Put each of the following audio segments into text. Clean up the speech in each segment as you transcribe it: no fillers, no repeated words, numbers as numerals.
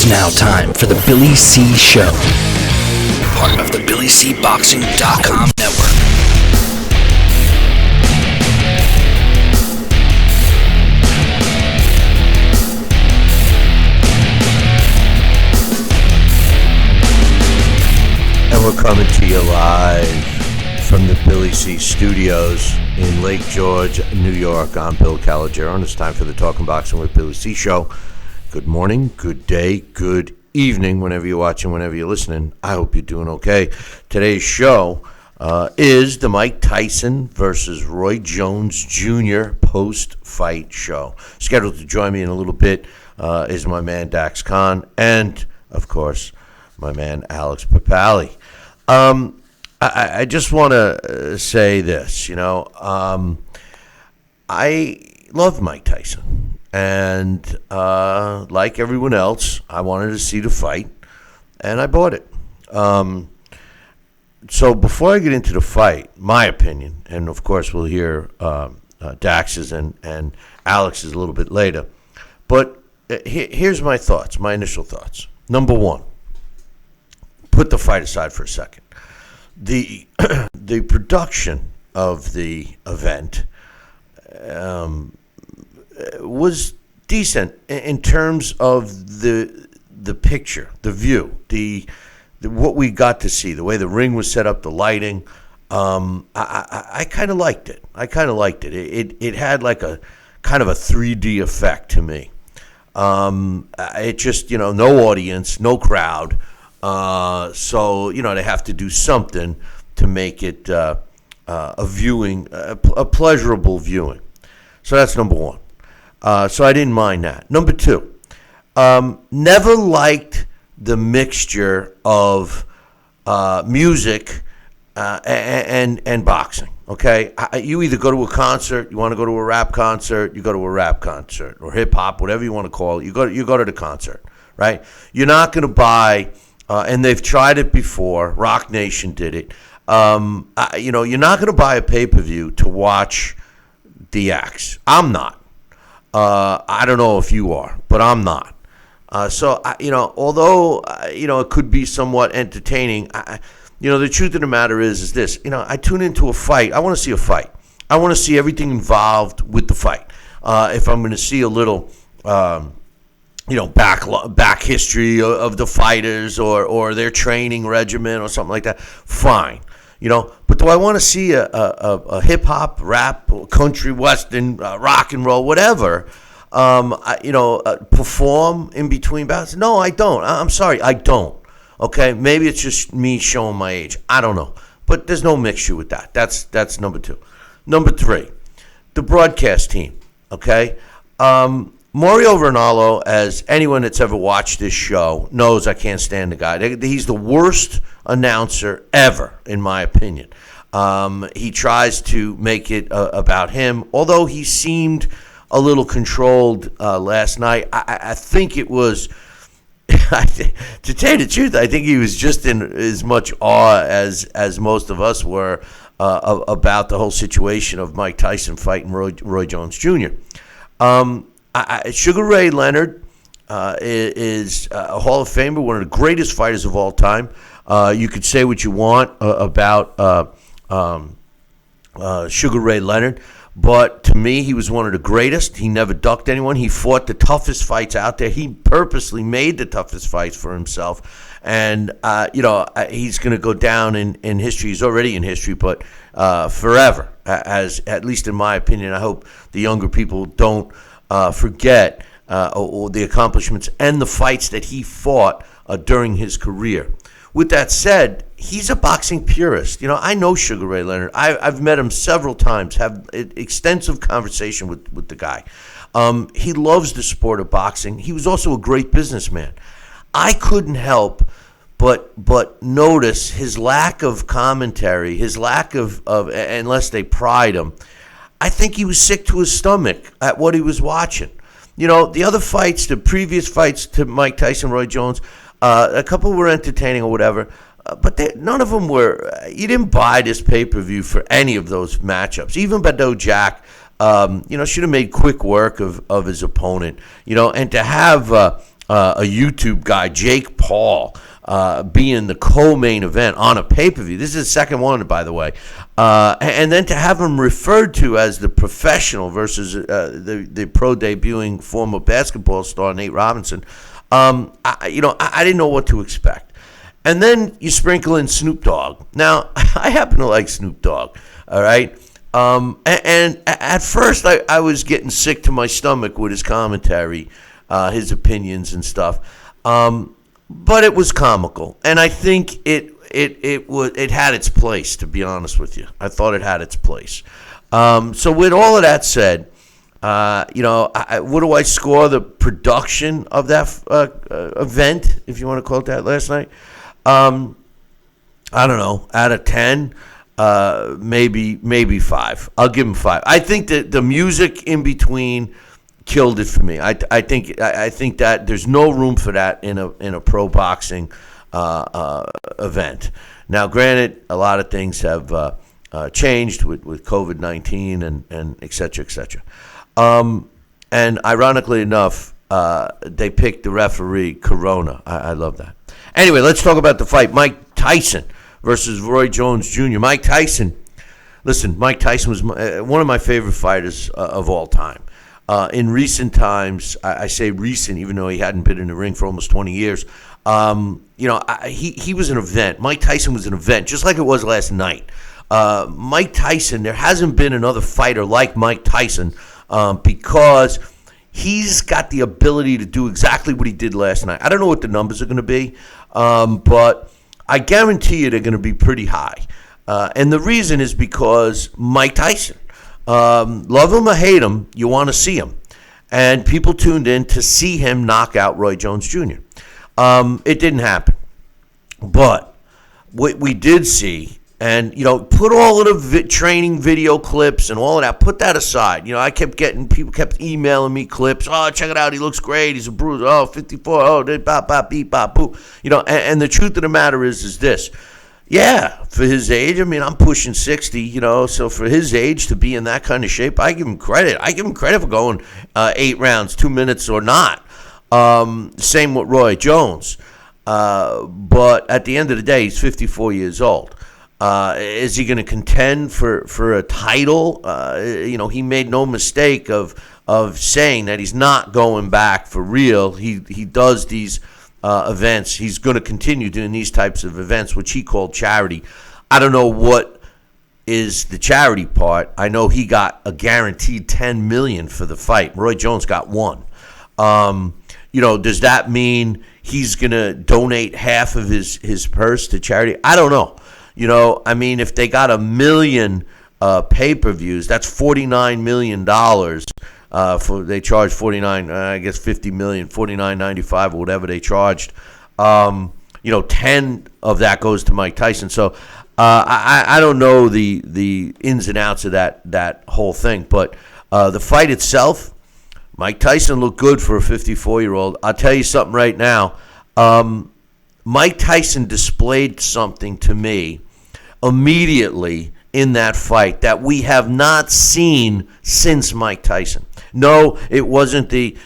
It's now time for the Billy C. Show, part of the BillyCBoxing.com network. And we're coming to you live from the Billy C. Studios in Lake George, New York. I'm Bill Calogero, and it's time for the Talking Boxing with Billy C. Show. Good morning, good day, good evening, whenever you're watching, whenever you're listening. I hope you're doing okay. Today's show is the Mike Tyson versus Roy Jones Jr. post-fight show. Scheduled to join me in a little bit is my man Dax Khan and, of course, my man Alex Papali. I just want to say this, I love Mike Tyson. And like everyone else, I wanted to see the fight, and I bought it. So before I get into the fight, my opinion, and of course we'll hear Dax's and Alex's a little bit later, but here's my thoughts, my initial thoughts. Number one, put the fight aside for a second. The production of the event was decent in terms of the picture, the view, the what we got to see, the way the ring was set up, the lighting. I kind of liked it. It had like a kind of a 3D effect to me. It just, no audience, no crowd. So, they have to do something to make it a viewing, a pleasurable viewing. So that's number one. So I didn't mind that. Number two, never liked the mixture of music and boxing. Okay, you either go to a concert, you want to go to a rap concert, you go to a rap concert, or hip hop, whatever you want to call it. You go to the concert, right? You're not going to buy, and they've tried it before. Rock Nation did it. You're not going to buy a pay-per-view to watch the acts. I'm not. I don't know if you are, but I'm not. Although it could be somewhat entertaining, the truth of the matter is this. I tune into a fight. I want to see a fight. I want to see everything involved with the fight. If I'm going to see a little, back history of the fighters or their training regimen or something like that, fine. But do I want to see a hip-hop, rap, country, western, rock and roll, whatever, perform in between bouts? No, I don't. I'm sorry, I don't. Okay? Maybe it's just me showing my age. I don't know. But there's no mixture with that. That's number two. Number three, the broadcast team. Okay? Mario Ranallo, as anyone that's ever watched this show knows, I can't stand the guy. He's the worst announcer ever, in my opinion. He tries to make it about him, although he seemed a little controlled last night. I think it was, to tell you the truth, I think he was just in as much awe as most of us were about the whole situation of Mike Tyson fighting Roy Jones Jr. Sugar Ray Leonard is a Hall of Famer, one of the greatest fighters of all time. You could say what you want about Sugar Ray Leonard, but to me, he was one of the greatest. He never ducked anyone. He fought the toughest fights out there. He purposely made the toughest fights for himself. And, he's going to go down in history. He's already in history, but forever, as at least in my opinion. I hope the younger people don't forget or the accomplishments and the fights that he fought during his career. With that said, he's a boxing purist. I know Sugar Ray Leonard. I've met him several times, have extensive conversation with the guy. He loves the sport of boxing. He was also a great businessman. I couldn't help but notice his lack of commentary, his lack of unless they pried him. I think he was sick to his stomach at what he was watching. The other fights, the previous fights to Mike Tyson, Roy Jones, a couple were entertaining or whatever, but none of them were. You didn't buy this pay-per-view for any of those matchups. Even Badou Jack, should have made quick work of his opponent. And to have a YouTube guy, Jake Paul, being the co-main event on a pay-per-view. This is the second one, by the way. And then to have him referred to as the professional versus the pro debuting former basketball star, Nate Robinson, I didn't know what to expect. And then you sprinkle in Snoop Dogg. Now, I happen to like Snoop Dogg, all right? And at first, I was getting sick to my stomach with his commentary, his opinions and stuff. But it was comical, and I think it had its place. To be honest with you, I thought it had its place. So with all of that said, what do I score the production of that event, if you want to call it that, last night? I don't know, out of 10, maybe 5. I'll give him 5. I think that the music in between killed it for me. I think that there's no room for that in a pro boxing event. Now, granted, a lot of things have changed with COVID-19 and et cetera, et cetera. And ironically enough, they picked the referee Corona. I love that. Anyway, let's talk about the fight. Mike Tyson versus Roy Jones Jr. Mike Tyson was one of my favorite fighters of all time. In recent times, I say recent, even though he hadn't been in the ring for almost 20 years, he was an event. Mike Tyson was an event, just like it was last night. Mike Tyson, there hasn't been another fighter like Mike Tyson because he's got the ability to do exactly what he did last night. I don't know what the numbers are going to be, but I guarantee you they're going to be pretty high. And the reason is because Mike Tyson. Love him or hate him, you want to see him. And people tuned in to see him knock out Roy Jones Jr. It didn't happen. But what we did see, and, put all of the training video clips and all of that, put that aside. People kept emailing me clips. Oh, check it out. He looks great. He's a bruiser. Oh, 54. Oh, bop, bop, beep, bop, boo. And the truth of the matter is this. Yeah, for his age, I'm pushing 60, so for his age to be in that kind of shape, I give him credit. I give him credit for going 8 rounds, 2 minutes or not. Same with Roy Jones. But at the end of the day, he's 54 years old. Is he going to contend for a title? He made no mistake of saying that he's not going back for real. He does these events. He's going to continue doing these types of events, which he called charity. I don't know what is the charity part. I know he got a guaranteed $10 million for the fight. Roy Jones got $1 million. Does that mean he's going to donate half of his purse to charity? I don't know. If they got 1 million pay-per-views, that's $49 million. They charged 49, I guess 50 million, 49.95 or whatever they charged. 10 of that goes to Mike Tyson. So I don't know the ins and outs of that whole thing, but the fight itself, Mike Tyson looked good for a 54-year-old. I'll tell you something right now. Mike Tyson displayed something to me immediately in that fight that we have not seen since Mike Tyson. No, it wasn't the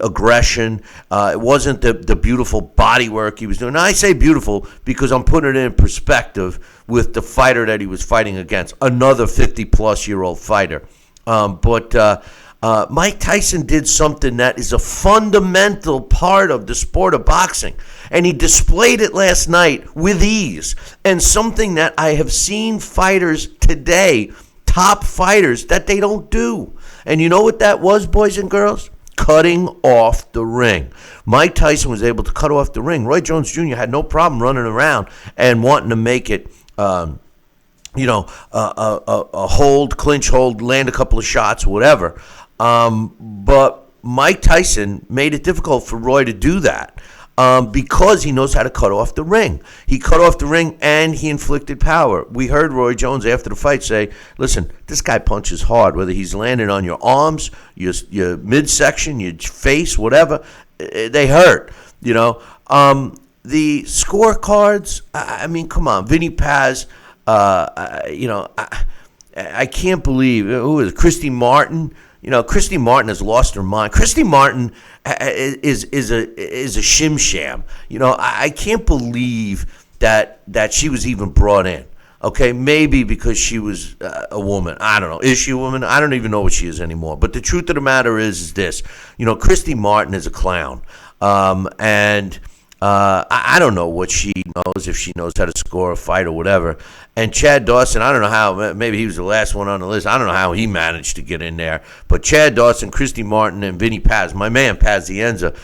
aggression. It wasn't the beautiful body work he was doing. Now, I say beautiful because I'm putting it in perspective with the fighter that he was fighting against, another 50-plus-year-old fighter. But Mike Tyson did something that is a fundamental part of the sport of boxing, and he displayed it last night with ease, and something that I have seen fighters today, top fighters, that they don't do. And you know what that was, boys and girls? Cutting off the ring. Mike Tyson was able to cut off the ring. Roy Jones Jr. had no problem running around and wanting to make it a hold, clinch hold, land a couple of shots, whatever. But Mike Tyson made it difficult for Roy to do that because he knows how to cut off the ring. He cut off the ring and he inflicted power. We heard Roy Jones after the fight say, listen, this guy punches hard, whether he's landing on your arms, your midsection, your face, whatever, they hurt, The scorecards, come on, Vinny Paz, I can't believe, who is it, Christy Martin, Christy Martin has lost her mind. Christy Martin is a shim sham. I can't believe that she was even brought in. Okay, maybe because she was a woman. I don't know. Is she a woman? I don't even know what she is anymore. But the truth of the matter is this. Christy Martin is a clown. And I don't know what she knows, if she knows how to score a fight or whatever. And Chad Dawson, I don't know how, maybe he was the last one on the list. I don't know how he managed to get in there. But Chad Dawson, Christy Martin, and Vinny Paz, my man Pazienza,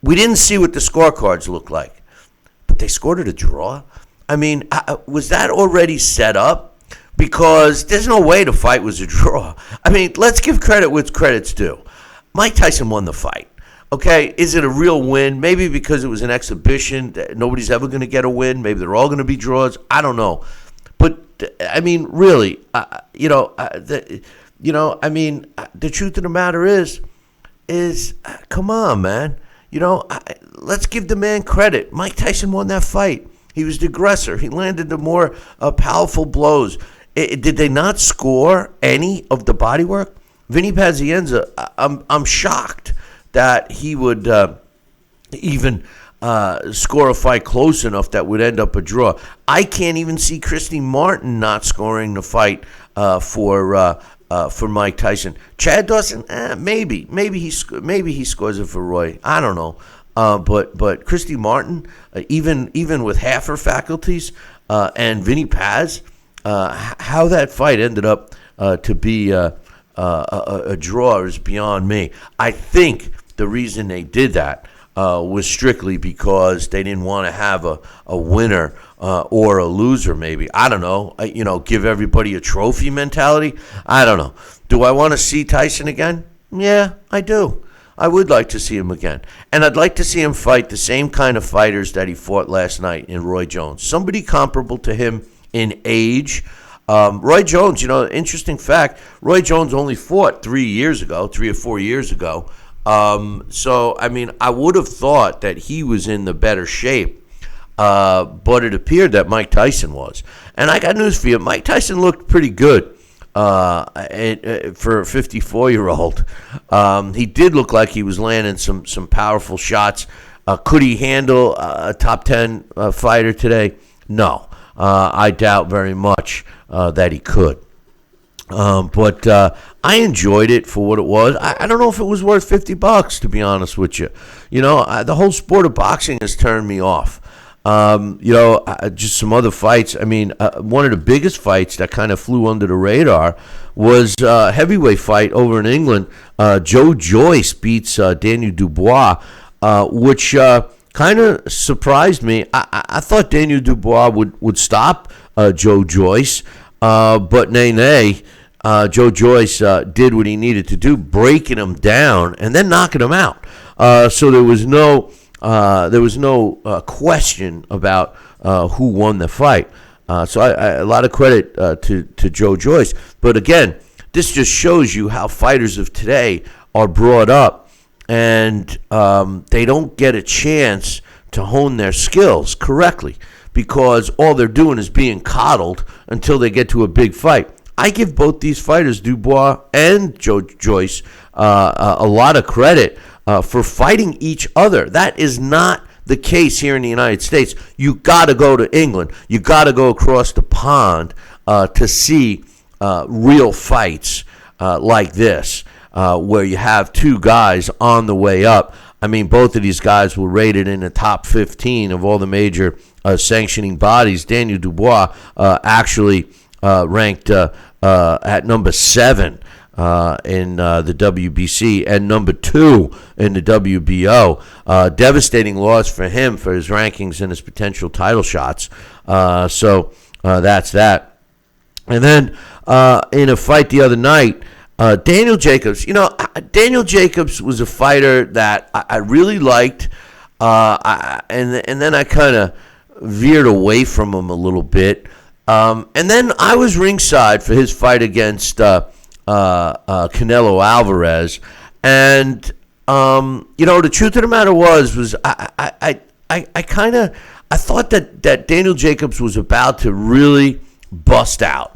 we didn't see what the scorecards looked like. But they scored it a draw. I mean, was that already set up? Because there's no way the fight was a draw. I mean, let's give credit where credit's due. Mike Tyson won the fight. Okay, is it a real win? Maybe because it was an exhibition. Nobody's ever going to get a win. Maybe they're all going to be draws. I don't know. But, I mean, really, the truth of the matter is come on, man. Let's give the man credit. Mike Tyson won that fight. He was the aggressor. He landed the more powerful blows. Did they not score any of the bodywork? Vinny Pazienza, I'm shocked that he would even score a fight close enough that would end up a draw. I can't even see Christy Martin not scoring the fight for Mike Tyson. Chad Dawson, maybe he scores it for Roy. I don't know. But Christy Martin, even with half her faculties, and Vinny Paz, how that fight ended up to be a draw is beyond me. I think the reason they did that was strictly because they didn't want to have a winner or a loser, maybe. I don't know. Give everybody a trophy mentality. I don't know. Do I want to see Tyson again? Yeah, I do. I would like to see him again. And I'd like to see him fight the same kind of fighters that he fought last night in Roy Jones. Somebody comparable to him in age. Roy Jones, interesting fact, Roy Jones only fought 3 or 4 years ago. So, I mean, I would have thought that he was in the better shape. But it appeared that Mike Tyson was. And I got news for you. Mike Tyson looked pretty good. For a 54-year-old. He did look like he was landing some powerful shots. Could he handle a top 10 fighter today? No. I doubt very much that he could. But I enjoyed it for what it was. I don't know if it was worth $50, to be honest with you. The whole sport of boxing has turned me off. Just some other fights. I mean, one of the biggest fights that kind of flew under the radar was a heavyweight fight over in England. Joe Joyce beats Daniel Dubois, which kind of surprised me. I thought Daniel Dubois would stop Joe Joyce, but nay. Joe Joyce did what he needed to do, breaking him down and then knocking him out. So there was no question about who won the fight. So a lot of credit to Joe Joyce. But again, this just shows you how fighters of today are brought up, and they don't get a chance to hone their skills correctly because all they're doing is being coddled until they get to a big fight. I give both these fighters, Dubois and Joe Joyce, a lot of credit for fighting each other. That is not the case here in the United States. You got to go to England. You got to go across the pond to see real fights like this, where you have two guys on the way up. I mean, both of these guys were rated in the top 15 of all the major sanctioning bodies. Daniel Dubois actually ranked at number 7 in the WBC and number 2 in the WBO. Devastating loss for him for his rankings and his potential title shots. So that's that. And then in a fight the other night, Daniel Jacobs. Daniel Jacobs was a fighter that I really liked, and then I kind of veered away from him a little bit. And then I was ringside for his fight against Canelo Alvarez, and the truth of the matter was I thought that Daniel Jacobs was about to really bust out.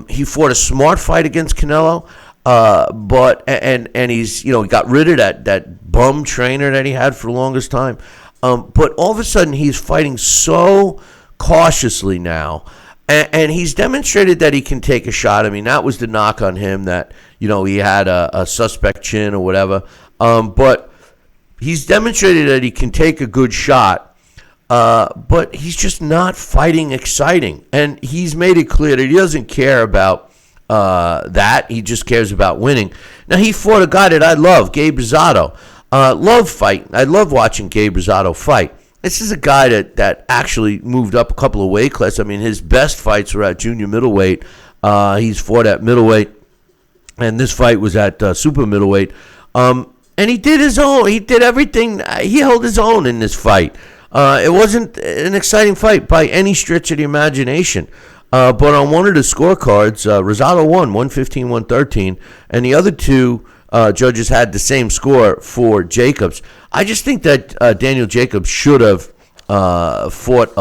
He fought a smart fight against Canelo. But he's he got rid of that bum trainer that he had for the longest time. But all of a sudden he's fighting so cautiously now, and he's demonstrated that he can take a shot. I mean, that was the knock on him, that he had a suspect chin or whatever. But he's demonstrated that he can take a good shot. But he's just not fighting exciting, and he's made it clear that he doesn't care about that. He just cares about winning. Now, he fought a guy that I love, Gabe Rosado. Love fighting. I love watching Gabe Rosado fight. This is a guy that actually moved up a couple of weight classes. I mean, his best fights were at junior middleweight. He's fought at middleweight, and this fight was at super middleweight. And he did his own. He did everything. He held his own in this fight. It wasn't an exciting fight by any stretch of the imagination. But on one of the scorecards, Rosado won 115-113, and the other two judges had the same score for Jacobs. I just think that Daniel Jacobs should have fought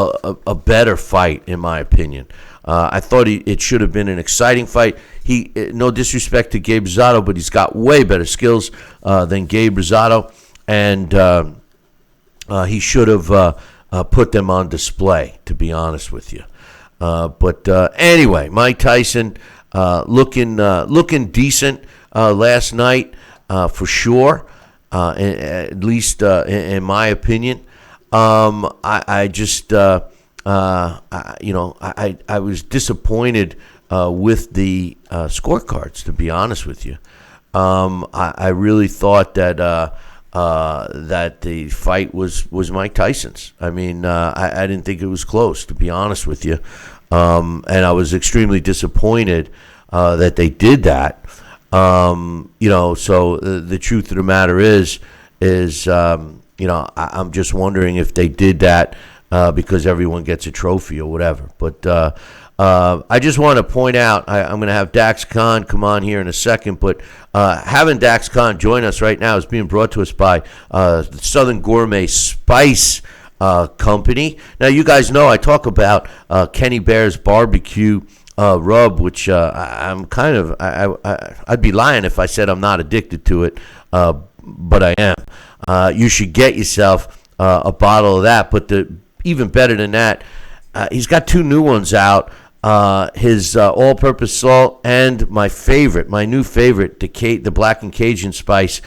a better fight, in my opinion. I thought it should have been an exciting fight. No disrespect to Gabe Rosado, but he's got way better skills than Gabe Rosado, and he should have put them on display, to be honest with you. But anyway, Mike Tyson looking decent last night for sure, at least in my opinion. I was disappointed with the scorecards, to be honest with you. I really thought that the fight was Mike Tyson's. I mean, I didn't think it was close, to be honest with you. And I was extremely disappointed that they did that. So the truth of the matter is I'm just wondering if they did that because everyone gets a trophy or whatever. But I just want to point out, I'm going to have Dax Khan come on here in a second, but having Dax Khan join us right now is being brought to us by the Southern Gourmet Spice Company. Now, you guys know I talk about Kenny Bear's barbecue rub, which I'm kind of, I'd be lying if I said I'm not addicted to it, but I am. You should get yourself a bottle of that, but even better than that, he's got two new ones out. His all-purpose salt and my new favorite, the Black and Cajun Spice.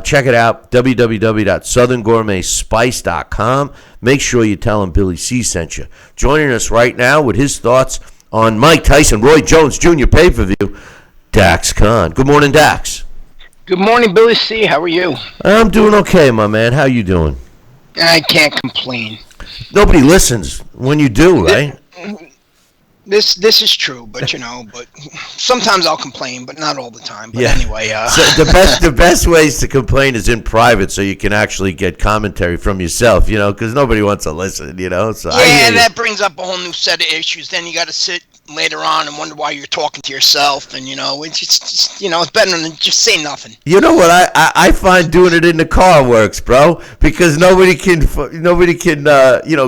Check it out, www.southerngourmetspice.com. Make sure you tell him Billy C sent you. Joining us right now with his thoughts on Mike Tyson, Roy Jones Jr. pay-per-view, Dax Khan. Good morning, Dax. Good morning, Billy C. How are you? I'm doing okay, my man. How you doing? I can't complain. Nobody listens when you do, right? This is true, but but sometimes I'll complain, but not all the time. But anyway, so the best ways to complain is in private, so you can actually get commentary from yourself, because nobody wants to listen, So and that brings up a whole new set of issues. Then you got to sit later on and wonder why you're talking to yourself, and it's just it's better than just say nothing. You know what I find doing it in the car works, bro, because nobody can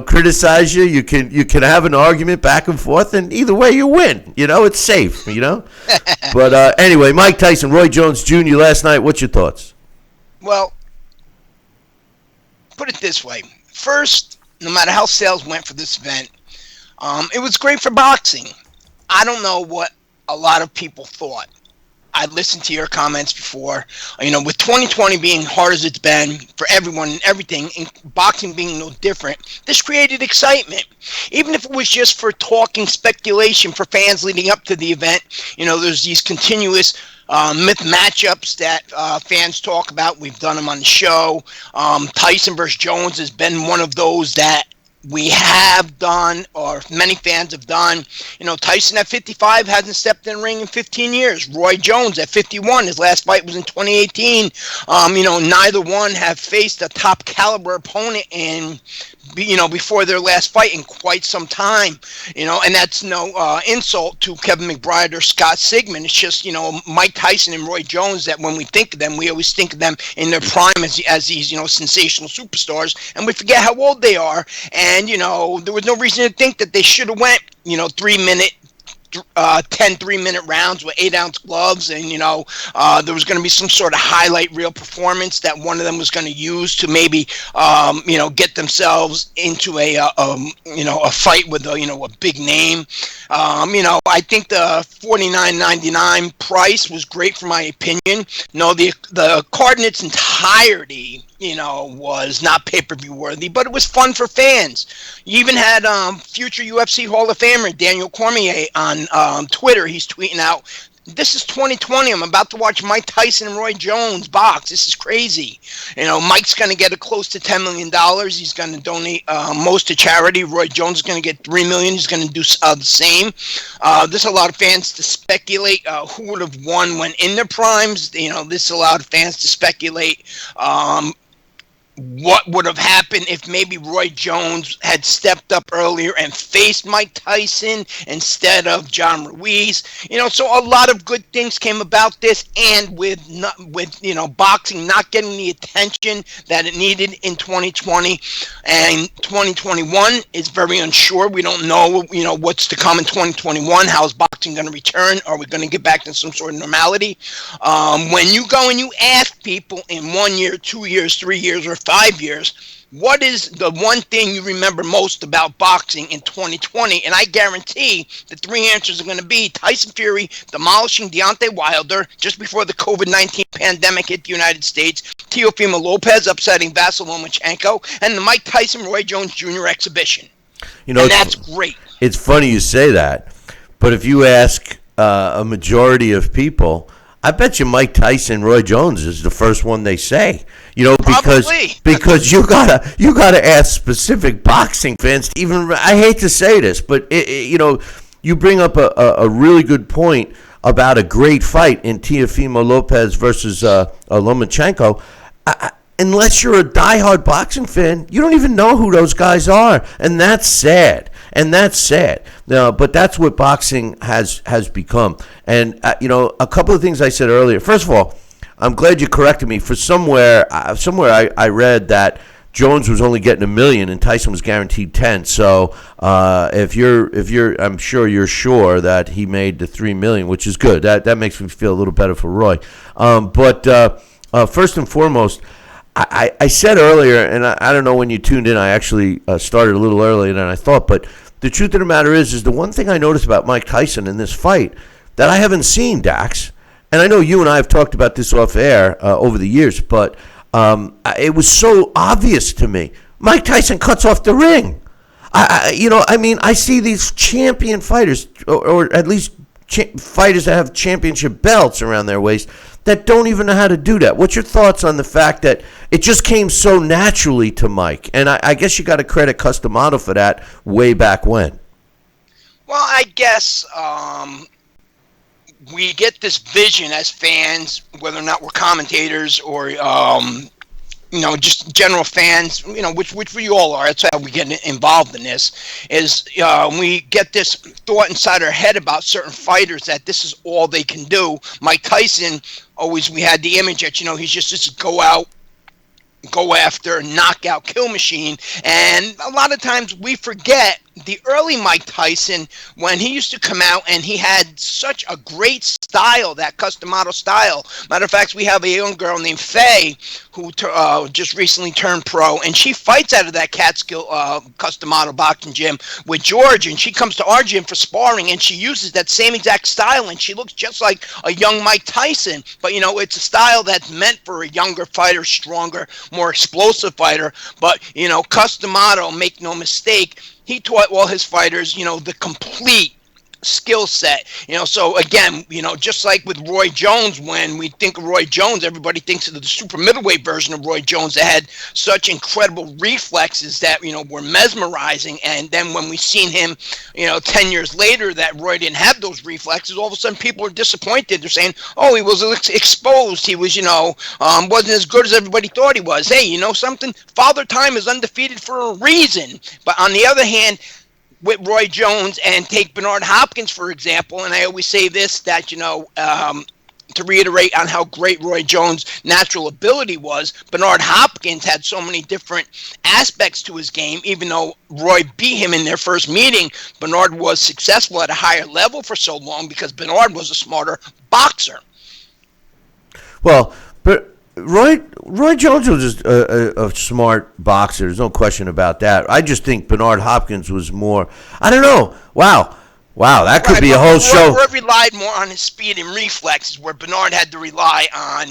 criticize you. You can have an argument back and forth, and either way you win. It's safe. But anyway, Mike Tyson, Roy Jones Jr. last night. What's your thoughts? Well, put it this way: first, no matter how sales went for this event, it was great for boxing. I don't know what a lot of people thought. I listened to your comments before. With 2020 being hard as it's been for everyone and everything, and boxing being no different, this created excitement. Even if it was just for talking speculation for fans leading up to the event, there's these continuous myth matchups that fans talk about. We've done them on the show. Tyson versus Jones has been one of those that we have done, or many fans have done. Tyson at 55 hasn't stepped in the ring in 15 years. Roy Jones at 51, his last fight was in 2018. Neither one have faced a top caliber opponent in before their last fight in quite some time, and that's no insult to Kevin McBride or Scott Sigmund. It's just, Mike Tyson and Roy Jones, that when we think of them, we always think of them in their prime as these, sensational superstars, and we forget how old they are. And, there was no reason to think that they should have went, 3 minute 10 3-minute rounds with 8-ounce gloves, and there was going to be some sort of highlight reel performance that one of them was going to use to maybe get themselves into a fight with a big name. I think the $49.99 price was great for my opinion. No, the card in its entirety was not pay-per-view worthy, but it was fun for fans. You even had future UFC Hall of Famer Daniel Cormier on Twitter. He's tweeting out, "This is 2020. I'm about to watch Mike Tyson and Roy Jones box. This is crazy." Mike's going to get close to $10 million. He's going to donate most to charity. Roy Jones is going to get $3 million. He's going to do the same. There's a lot of fans to speculate who would have won when in their primes. This allowed fans to speculate what would have happened if maybe Roy Jones had stepped up earlier and faced Mike Tyson instead of John Ruiz. So a lot of good things came about this, and with boxing not getting the attention that it needed in 2020, and 2021 is very unsure. We don't know, what's to come in 2021. How is boxing going to return? Are we going to get back to some sort of normality? When you go and you ask people in 1 year, 2 years, 3 years, or 5 years, what is the one thing you remember most about boxing in 2020? And I guarantee the three answers are going to be Tyson Fury demolishing Deontay Wilder just before the COVID-19 pandemic hit the United States, Teofimo Lopez upsetting Vasyl Lomachenko, and the Mike Tyson-Roy Jones Jr. exhibition. And that's great. It's funny you say that, but if you ask a majority of people, I bet you Mike Tyson, Roy Jones is the first one they say. Because you gotta ask specific boxing fans. Even I hate to say this, but you bring up a really good point about a great fight in Teofimo Lopez versus Lomachenko. Unless you're a diehard boxing fan, you don't even know who those guys are, and that's sad. But that's what boxing has become. And a couple of things I said earlier. First of all, I'm glad you corrected me. For somewhere I read that Jones was only getting $1 million and Tyson was guaranteed 10. So if you're, I'm sure you're sure that he made the $3 million, which is good. That makes me feel a little better for Roy. But first and foremost, I said earlier, and I don't know when you tuned in. I actually started a little earlier than I thought, but the truth of the matter is the one thing I noticed about Mike Tyson in this fight that I haven't seen, Dax, and I know you and I have talked about this off air over the years, but it was so obvious to me. Mike Tyson cuts off the ring. I see these champion fighters, or at least fighters that have championship belts around their waist, that don't even know how to do that. What's your thoughts on the fact that it just came so naturally to Mike? And I guess you got to credit Customato for that way back when. Well, I guess we get this vision as fans, whether or not we're commentators or just general fans, which we all are. That's how we get involved in this, is we get this thought inside our head about certain fighters that this is all they can do. Mike Tyson, always we had the image that, he's just this go out, go after, knockout, kill machine. And a lot of times we forget the early Mike Tyson, when he used to come out and he had such a great style, that Customato style. Matter of fact, we have a young girl named Faye who just recently turned pro, and she fights out of that Catskill Customato boxing gym with George, and she comes to our gym for sparring, and she uses that same exact style, and she looks just like a young Mike Tyson. But, it's a style that's meant for a younger fighter, stronger, more explosive fighter. But, Customato, make no mistake, he taught all his fighters, the complete skill set. So again, just like with Roy Jones, when we think of Roy Jones, everybody thinks of the super middleweight version of Roy Jones that had such incredible reflexes that, were mesmerizing. And then when we seen him, 10 years later, that Roy didn't have those reflexes, all of a sudden people are disappointed. They're saying, oh, he was exposed. He was, wasn't as good as everybody thought he was. Hey, something? Father Time is undefeated for a reason. But on the other hand, with Roy Jones, and take Bernard Hopkins, for example, and I always say this, that, to reiterate on how great Roy Jones' natural ability was, Bernard Hopkins had so many different aspects to his game. Even though Roy beat him in their first meeting, Bernard was successful at a higher level for so long because Bernard was a smarter boxer. Well, but Roy Jones was just a smart boxer. There's no question about that. I just think Bernard Hopkins was more. I don't know. Wow, that could be a whole show. Roy relied more on his speed and reflexes, where Bernard had to rely on,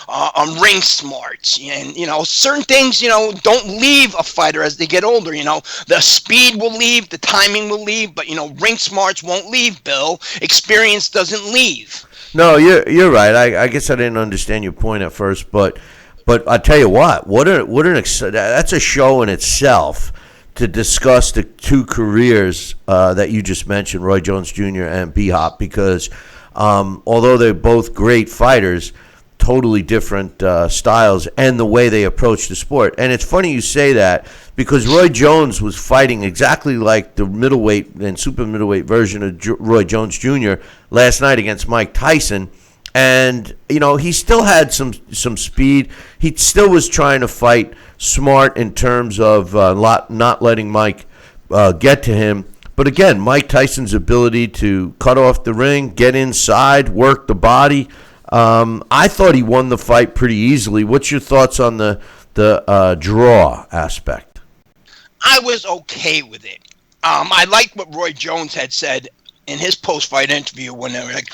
on ring smarts. And, certain things, don't leave a fighter as they get older. The speed will leave, the timing will leave, but, ring smarts won't leave, Bill. Experience doesn't leave. No, you're right. I guess I didn't understand your point at first, but I tell you what that's a show in itself to discuss the two careers that you just mentioned, Roy Jones Jr. and B-Hop, because although they're both great fighters, totally different styles and the way they approach the sport. And it's funny you say that because Roy Jones was fighting exactly like the middleweight and super middleweight version of Roy Jones Jr. last night against Mike Tyson. And, he still had some speed. He still was trying to fight smart in terms of not letting Mike get to him. But again, Mike Tyson's ability to cut off the ring, get inside, work the body. I thought he won the fight pretty easily. What's your thoughts on the draw aspect? I was okay with it. I liked what Roy Jones had said in his post-fight interview when they were like,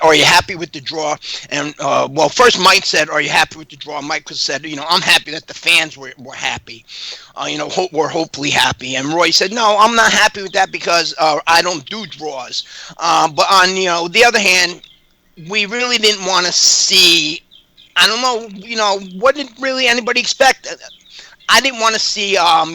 are you happy with the draw? And, first Mike said, are you happy with the draw? Mike said, I'm happy that the fans were happy. We're hopefully happy. And Roy said, no, I'm not happy with that because I don't do draws. But on, the other hand, we really didn't want to see, I don't know, what did really anybody expect? I didn't want to see, a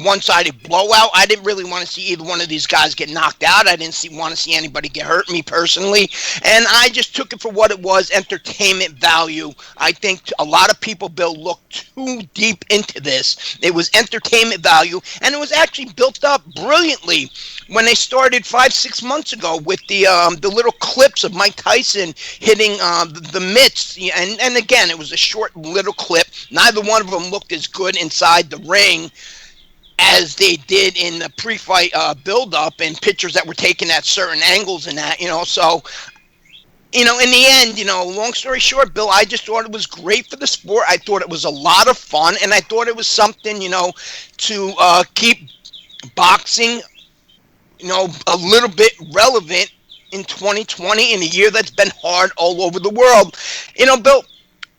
one-sided blowout. I didn't really want to see either one of these guys get knocked out. I didn't want to see anybody get hurt, me personally. And I just took it for what it was, entertainment value. I think a lot of people, Bill, looked too deep into this. It was entertainment value, and it was actually built up brilliantly when they started 5-6 months ago with the little clips of Mike Tyson hitting the mitts. And again, it was a short little clip. Neither one of them looked as good inside the ring as they did in the pre-fight build-up and pictures that were taken at certain angles and that, So, in the end, long story short, Bill, I just thought it was great for the sport. I thought it was a lot of fun, and I thought it was something, to keep boxing, a little bit relevant in 2020 in a year that's been hard all over the world. Bill,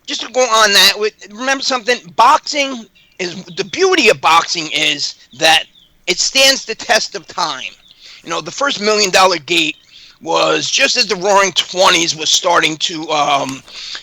just to go on that, remember something, boxing is, the beauty of boxing is that it stands the test of time. The first $1 Million Gate was just as the Roaring '20s was starting to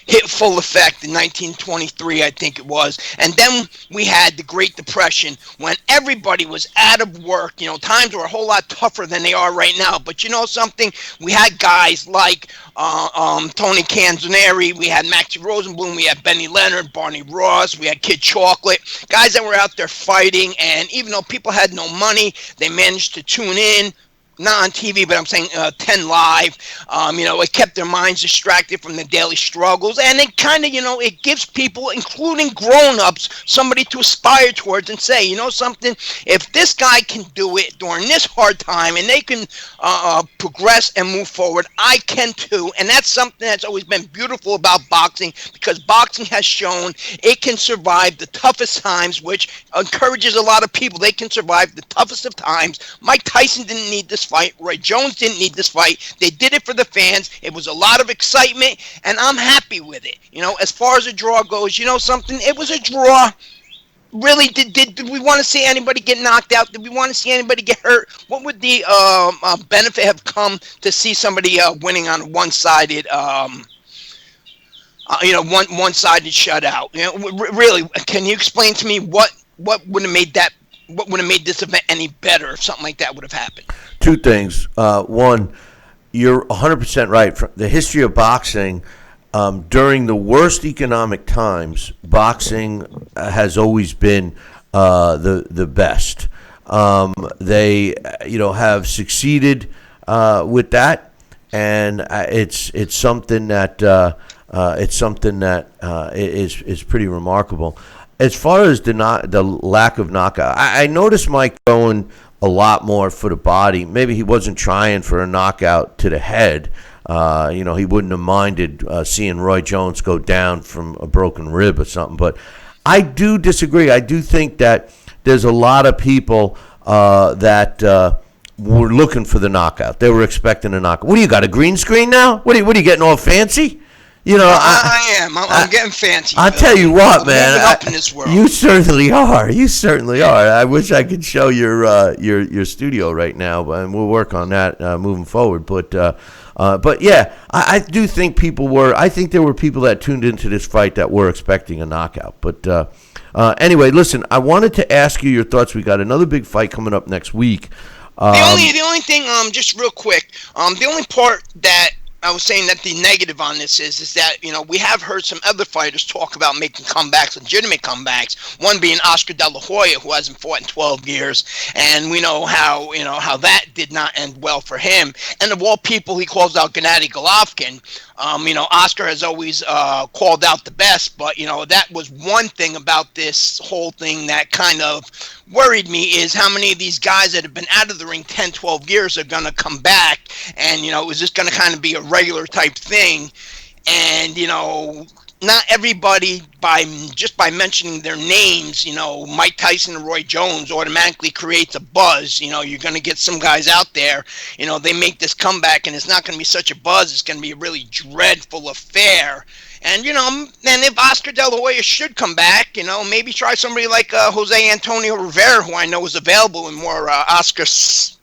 hit full effect in 1923, I think it was. And then we had the Great Depression when everybody was out of work. Times were a whole lot tougher than they are right now. But something? We had guys like Tony Canzoneri, we had Maxie Rosenblum, we had Benny Leonard, Barney Ross, we had Kid Chocolate, guys that were out there fighting. And even though people had no money, they managed to tune in. Not on TV, but I'm saying 10 Live. It kept their minds distracted from the daily struggles. And it kind of, it gives people, including grown-ups, somebody to aspire towards and say, something, if this guy can do it during this hard time and they can progress and move forward, I can too. And that's something that's always been beautiful about boxing, because boxing has shown it can survive the toughest times, which encourages a lot of people. They can survive the toughest of times. Mike Tyson didn't need this fight. Roy Jones didn't need this fight. They did it for the fans. It was a lot of excitement, and I'm happy with it. As far as a draw goes, something, it was a draw. Really, did we want to see anybody get knocked out? Did we want to see anybody get hurt? What would the benefit have come to see somebody winning on a one-sided, one-sided shutout? Really, can you explain to me what would have made that? What would have made this event any better if something like that would have happened? Two things. One, you're 100% right. The history of boxing, during the worst economic times, boxing has always been the best. They, have succeeded with that. and it's something that is pretty remarkable. As far as the lack of knockout, I noticed Mike going a lot more for the body. Maybe he wasn't trying for a knockout to the head. He wouldn't have minded seeing Roy Jones go down from a broken rib or something. But I do disagree. I do think that there's a lot of people that were looking for the knockout. They were expecting a knockout. What do you got, a green screen now? What are you getting all fancy? I am. I'm getting fancy. I'll tell you what, man. Moving up in this world. You certainly are. I wish I could show your studio right now, and we'll work on that moving forward. But yeah, I do think people were. I think there were people that tuned into this fight that were expecting a knockout. But anyway, listen. I wanted to ask you your thoughts. We got another big fight coming up next week. The only thing, just real quick, the only part that I was saying that the negative on this is that, we have heard some other fighters talk about making comebacks, legitimate comebacks, one being Oscar De La Hoya, who hasn't fought in 12 years, and we know how that did not end well for him. And of all people, he calls out Gennady Golovkin. Oscar has always called out the best, but, that was one thing about this whole thing that kind of worried me, is how many of these guys that have been out of the ring 10, 12 years are going to come back, and, is this going to kind of be a regular type thing? And, not everybody, by mentioning their names, Mike Tyson and Roy Jones automatically creates a buzz. You're going to get some guys out there, they make this comeback, and it's not going to be such a buzz. It's going to be a really dreadful affair. And, and if Oscar De La Hoya should come back, maybe try somebody like Jose Antonio Rivera, who I know is available in more Oscar's,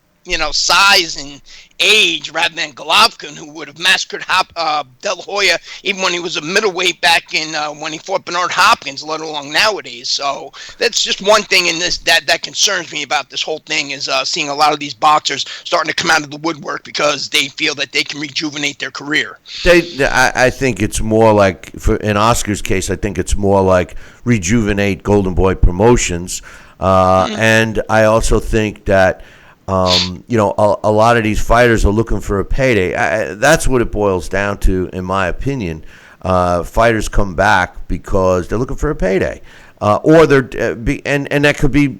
size and age, rather than Golovkin, who would have massacred De La Hoya even when he was a middleweight back in when he fought Bernard Hopkins, let alone nowadays. So that's just one thing in this that concerns me about this whole thing, is seeing a lot of these boxers starting to come out of the woodwork because they feel that they can rejuvenate their career. I think it's more like, in Oscar's case, I think it's more like rejuvenate Golden Boy Promotions. And I also think that a lot of these fighters are looking for a payday. That's what it boils down to, in my opinion. Fighters come back because they're looking for a payday, or they're and that could be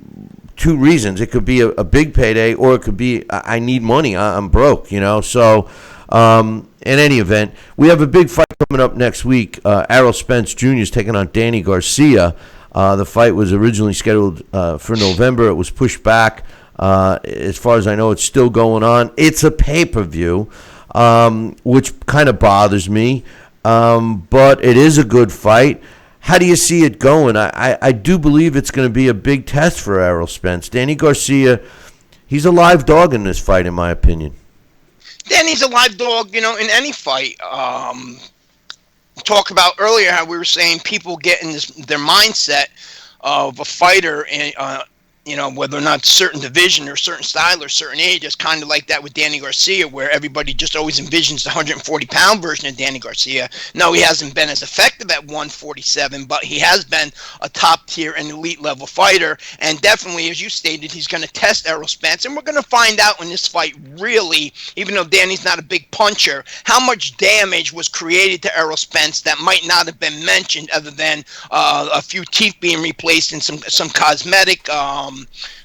two reasons. It could be a big payday, or it could be I need money. I'm broke. So in any event, we have a big fight coming up next week. Errol Spence Jr. is taking on Danny Garcia. The fight was originally scheduled for November. It was pushed back. As far as I know, it's still going on. It's a pay-per-view, which kind of bothers me, but it is a good fight. How do you see it going? I do believe it's going to be a big test for Errol Spence. Danny Garcia, he's a live dog in this fight, in my opinion. Danny's a live dog, in any fight. Talk about earlier how we were saying people get in their mindset of a fighter and whether or not certain division or certain style or certain age. It's kind of like that with Danny Garcia, where everybody just always envisions the 140-pound version of Danny Garcia. No, he hasn't been as effective at 147, but he has been a top-tier and elite-level fighter. And definitely, as you stated, he's going to test Errol Spence. And we're going to find out in this fight, really, even though Danny's not a big puncher, how much damage was created to Errol Spence that might not have been mentioned, other than a few teeth being replaced and some cosmetic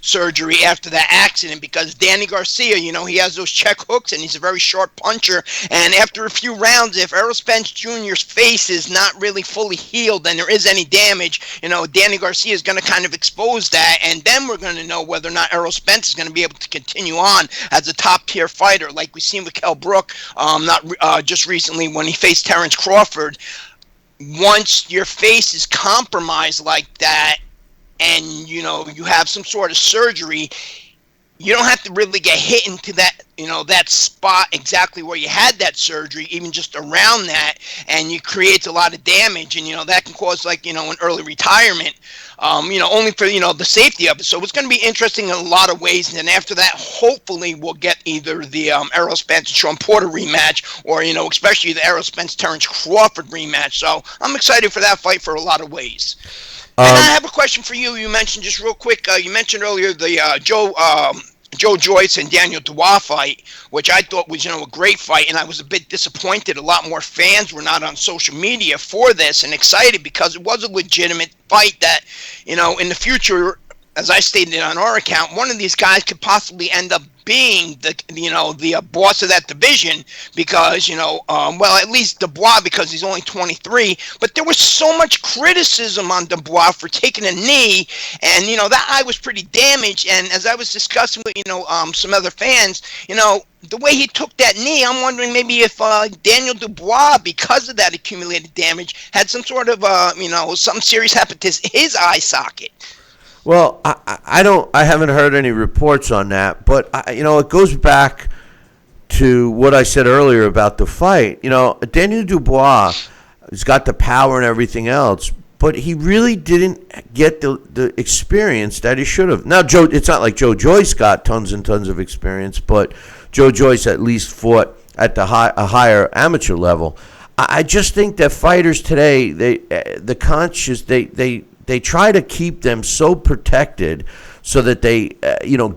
surgery after that accident. Because Danny Garcia, he has those check hooks and he's a very sharp puncher, and after a few rounds, if Errol Spence Jr.'s face is not really fully healed and there is any damage, Danny Garcia is going to kind of expose that, and then we're going to know whether or not Errol Spence is going to be able to continue on as a top tier fighter, like we've seen with Kell Brook just recently when he faced Terence Crawford. Once your face is compromised like that, and you have some sort of surgery, you don't have to really get hit into that that spot exactly where you had that surgery, even just around that, and it creates a lot of damage, and that can cause an early retirement, only for the safety of it. So it's going to be interesting in a lot of ways. And then after that, hopefully we'll get either the Errol Spence and Sean Porter rematch, or especially the Errol Spence Terence Crawford rematch. So I'm excited for that fight for a lot of ways. And I have a question for you. You mentioned just real quick. You mentioned earlier the Joe Joe Joyce and Daniel Dubois fight, which I thought was, a great fight, and I was a bit disappointed. A lot more fans were not on social media for this and excited because it was a legitimate fight that, in the future, as I stated on our account, one of these guys could possibly end up being the boss of that division because, at least Dubois because he's only 23. But there was so much criticism on Dubois for taking a knee, and, that eye was pretty damaged. And as I was discussing with, some other fans, the way he took that knee, I'm wondering maybe if Daniel Dubois, because of that accumulated damage, had some sort of, something serious happened to his eye socket. Well, I haven't heard any reports on that, but it goes back to what I said earlier about the fight. Daniel Dubois has got the power and everything else, but he really didn't get the experience that he should have. Now, it's not like Joe Joyce got tons and tons of experience, but Joe Joyce at least fought at a higher amateur level. I just think that fighters today, they try to keep them so protected so that they,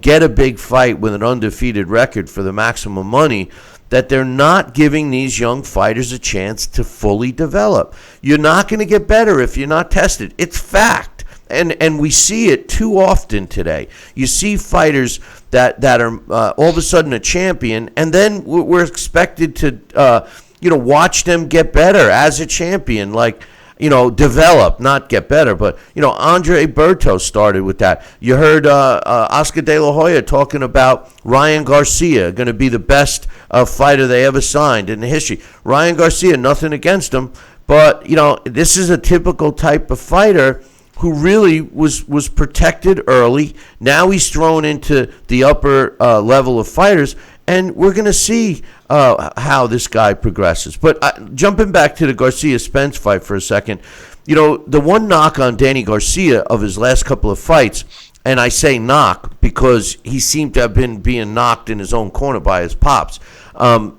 get a big fight with an undefeated record for the maximum money that they're not giving these young fighters a chance to fully develop. You're not going to get better if you're not tested. It's fact. And we see it too often today. You see fighters that are all of a sudden a champion, and then we're expected to, watch them get better as a champion. Like, develop, not get better. But, Andre Berto started with that. You heard Oscar De La Hoya talking about Ryan Garcia, going to be the best fighter they ever signed in the history. Ryan Garcia, nothing against him, but, this is a typical type of fighter who really was protected early. Now he's thrown into the upper level of fighters, and we're going to see how this guy progresses. But jumping back to the Garcia-Spence fight for a second, the one knock on Danny Garcia of his last couple of fights, and I say knock because he seemed to have been being knocked in his own corner by his pops,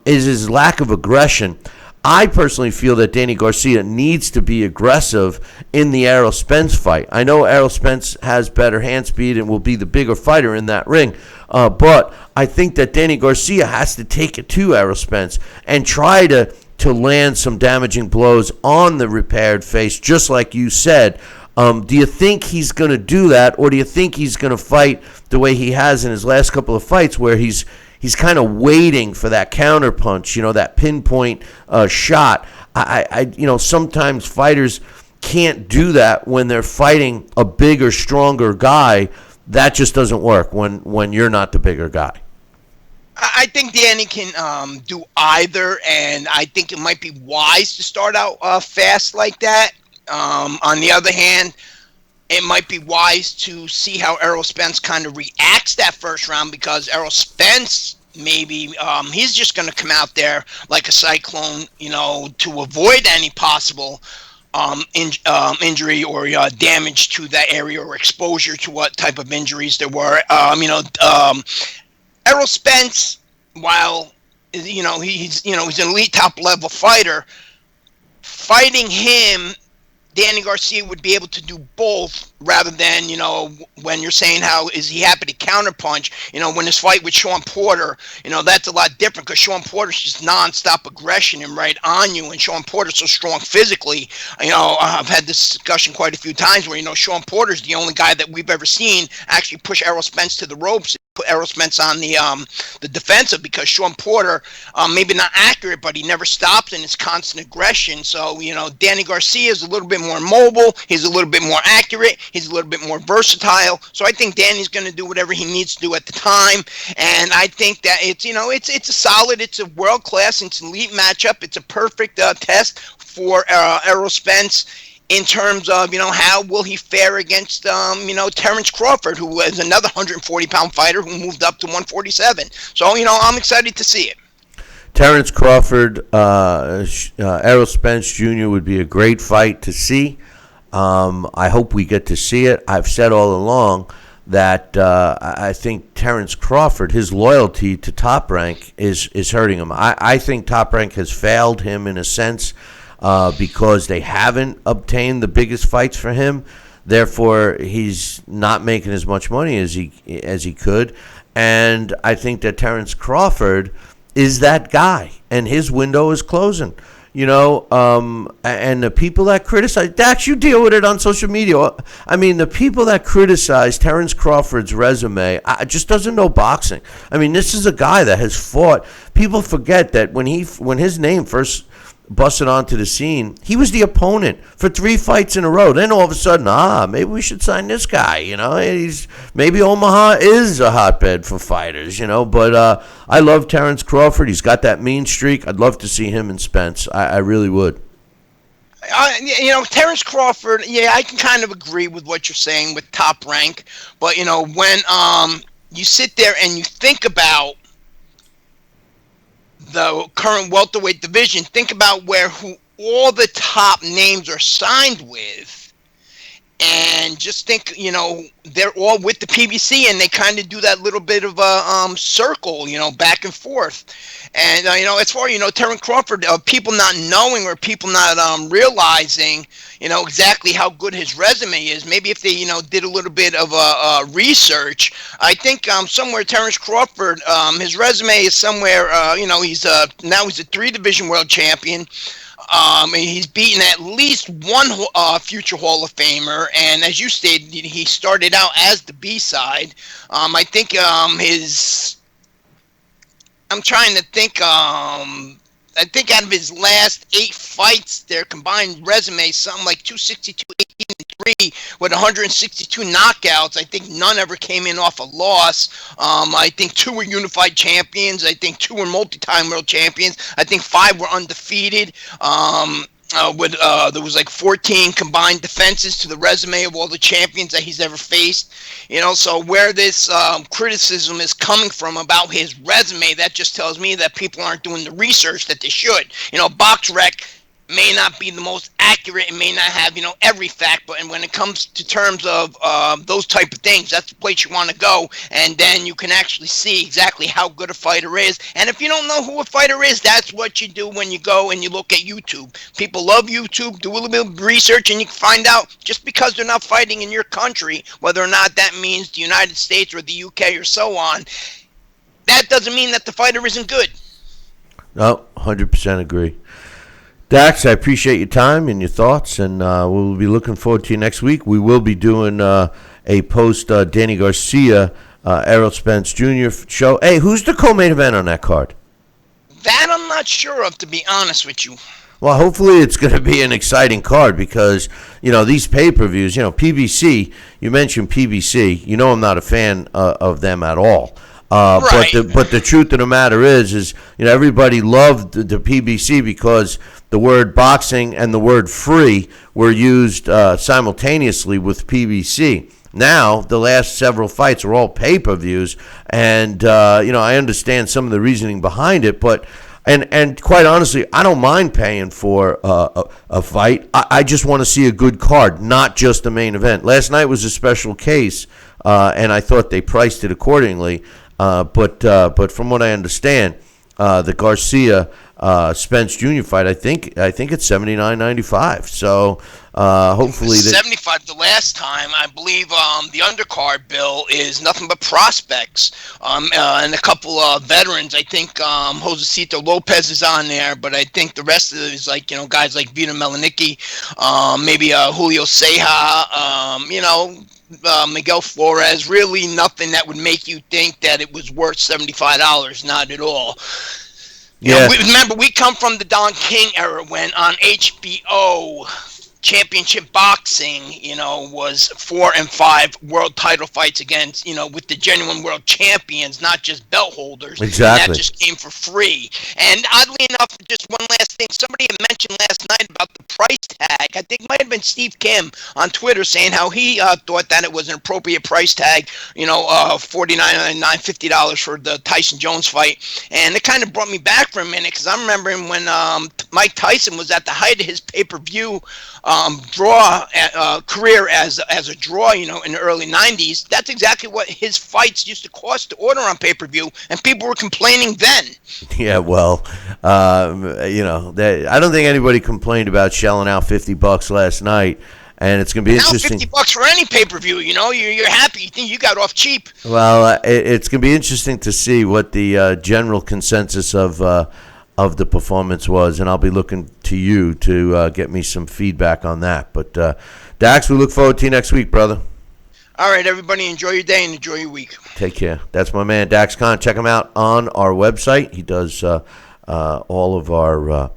is his lack of aggression. I personally feel that Danny Garcia needs to be aggressive in the Errol Spence fight. I know Errol Spence has better hand speed and will be the bigger fighter in that ring, but I think that Danny Garcia has to take it to Errol Spence and try to land some damaging blows on the repaired face, just like you said. Do you think he's going to do that, or do you think he's going to fight the way he has in his last couple of fights where he's kind of waiting for that counter punch, that pinpoint shot? Sometimes fighters can't do that when they're fighting a bigger, stronger guy. That just doesn't work when you're not the bigger guy. I think Danny can do either, and I think it might be wise to start out fast like that. On the other hand, it might be wise to see how Errol Spence kind of reacts that first round, because Errol Spence, maybe he's just going to come out there like a cyclone, to avoid any possible injury or damage to that area or exposure to what type of injuries there were. Errol Spence, while he's an elite top level fighter, fighting him, Danny Garcia would be able to do both, rather than, when you're saying how is he happy to counterpunch, when his fight with Sean Porter, that's a lot different, because Sean Porter's just nonstop aggression and right on you, and Sean Porter's so strong physically. I've had this discussion quite a few times where, Sean Porter's the only guy that we've ever seen actually push Errol Spence to the ropes, put Errol Spence on the defensive, because Sean Porter, maybe not accurate, but he never stops in his constant aggression. So, Danny Garcia is a little bit more mobile. He's a little bit more accurate. He's a little bit more versatile. So I think Danny's going to do whatever he needs to do at the time. And I think that it's a solid, it's a world-class, it's an elite matchup. It's a perfect test for Errol Spence, in terms of, how will he fare against, Terence Crawford, who is another 140-pound fighter who moved up to 147. So, I'm excited to see it. Terence Crawford, Errol Spence Jr. would be a great fight to see. I hope we get to see it. I've said all along that I think Terence Crawford, his loyalty to Top Rank is hurting him. I think Top Rank has failed him in a sense, because they haven't obtained the biggest fights for him. Therefore, he's not making as much money as he could. And I think that Terence Crawford is that guy, and his window is closing. And the people that criticize, Dax, you deal with it on social media. I mean, the people that criticize Terence Crawford's resume just doesn't know boxing. I mean, this is a guy that has fought. People forget that when his name first busted onto the scene, he was the opponent for 3 fights in a row. Then all of a sudden, maybe we should sign this guy. Maybe Omaha is a hotbed for fighters. But I love Terence Crawford. He's got that mean streak. I'd love to see him and Spence. I really would. Terence Crawford. Yeah, I can kind of agree with what you're saying with Top Rank. But when you sit there and you think about the current welterweight division, think about who all the top names are signed with, and just think, they're all with the PBC, and they kind of do that little bit of a circle, back and forth. And as far Terence Crawford, people not knowing or people not realizing, exactly how good his resume is. Maybe if they did a little bit of research, I think somewhere Terence Crawford, his resume is somewhere. He's now he's a 3-division world champion. He's beaten at least one future Hall of Famer, and as you stated, he started out as the B-side. I think I'm trying to think. I think out of his last 8 fights, their combined resume something like 262, 18, and 3 with 162 knockouts. I think none ever came in off a loss. I think 2 were unified champions. I think 2 were multi-time world champions. I think 5 were undefeated. There was like 14 combined defenses to the resume of all the champions that he's ever faced. So where this criticism is coming from about his resume, that just tells me that people aren't doing the research that they should. BoxRec may not be the most accurate and may not have every fact, but when it comes to terms of those type of things, that's the place you want to go, and then you can actually see exactly how good a fighter is. And if you don't know who a fighter is, that's what you do when you go and you look at YouTube. People love YouTube. Do a little bit of research and you can find out, just because they're not fighting in your country, whether or not that means the United States or the UK or so on, that doesn't mean that the fighter isn't good. No, 100% agree. Dax, I appreciate your time and your thoughts, and we'll be looking forward to you next week. We will be doing a post Danny Garcia, Errol Spence Jr. show. Hey, who's the co-main event on that card? That I'm not sure of, to be honest with you. Well, hopefully it's going to be an exciting card because, these pay-per-views, PBC, you mentioned PBC. I'm not a fan of them at all. Right. But the truth of the matter is everybody loved the PBC because the word boxing and the word free were used simultaneously with PBC. Now, the last several fights are all pay-per-views, and I understand some of the reasoning behind it, but and quite honestly, I don't mind paying for a fight. I just want to see a good card, not just the main event. Last night was a special case, and I thought they priced it accordingly. But from what I understand, the Garcia Spence Jr. fight, I think it's $79.95. So hopefully $75 the last time. I believe the undercard bill is nothing but prospects and a couple of veterans. I think Josecito Lopez is on there, but I think the rest of it is like guys like Vito Melanicki, maybe Julio Ceja, Miguel Flores. Really nothing that would make you think that it was worth $75. Not at all. Yeah. Remember, we come from the Don King era when on HBO championship boxing, was 4 and 5 world title fights against, with the genuine world champions, not just belt holders. Exactly. And that just came for free. And oddly enough, just one last thing, somebody had mentioned last night about the price tag. I think it might have been Steve Kim on Twitter saying how he thought that it was an appropriate price tag, $49.99, $50 for the Tyson Jones fight. And it kind of brought me back for a minute because I'm remembering when Mike Tyson was at the height of his pay-per-view draw career as a draw, in the early 90s. That's exactly what his fights used to cost to order on pay-per-view, and people were complaining then. Yeah, well, I don't think anybody complained about shelling out $50 last night And it's going to be Now interesting. $50 for any pay-per-view, you're happy. You think you got off cheap. Well, it's going to be interesting to see what the general consensus of the performance was, and I'll be looking to you to get me some feedback on that. But Dax, we look forward to you next week, brother. All right, everybody, enjoy your day and enjoy your week. Take care. That's my man, Dax Khan. Check him out on our website. He does all of our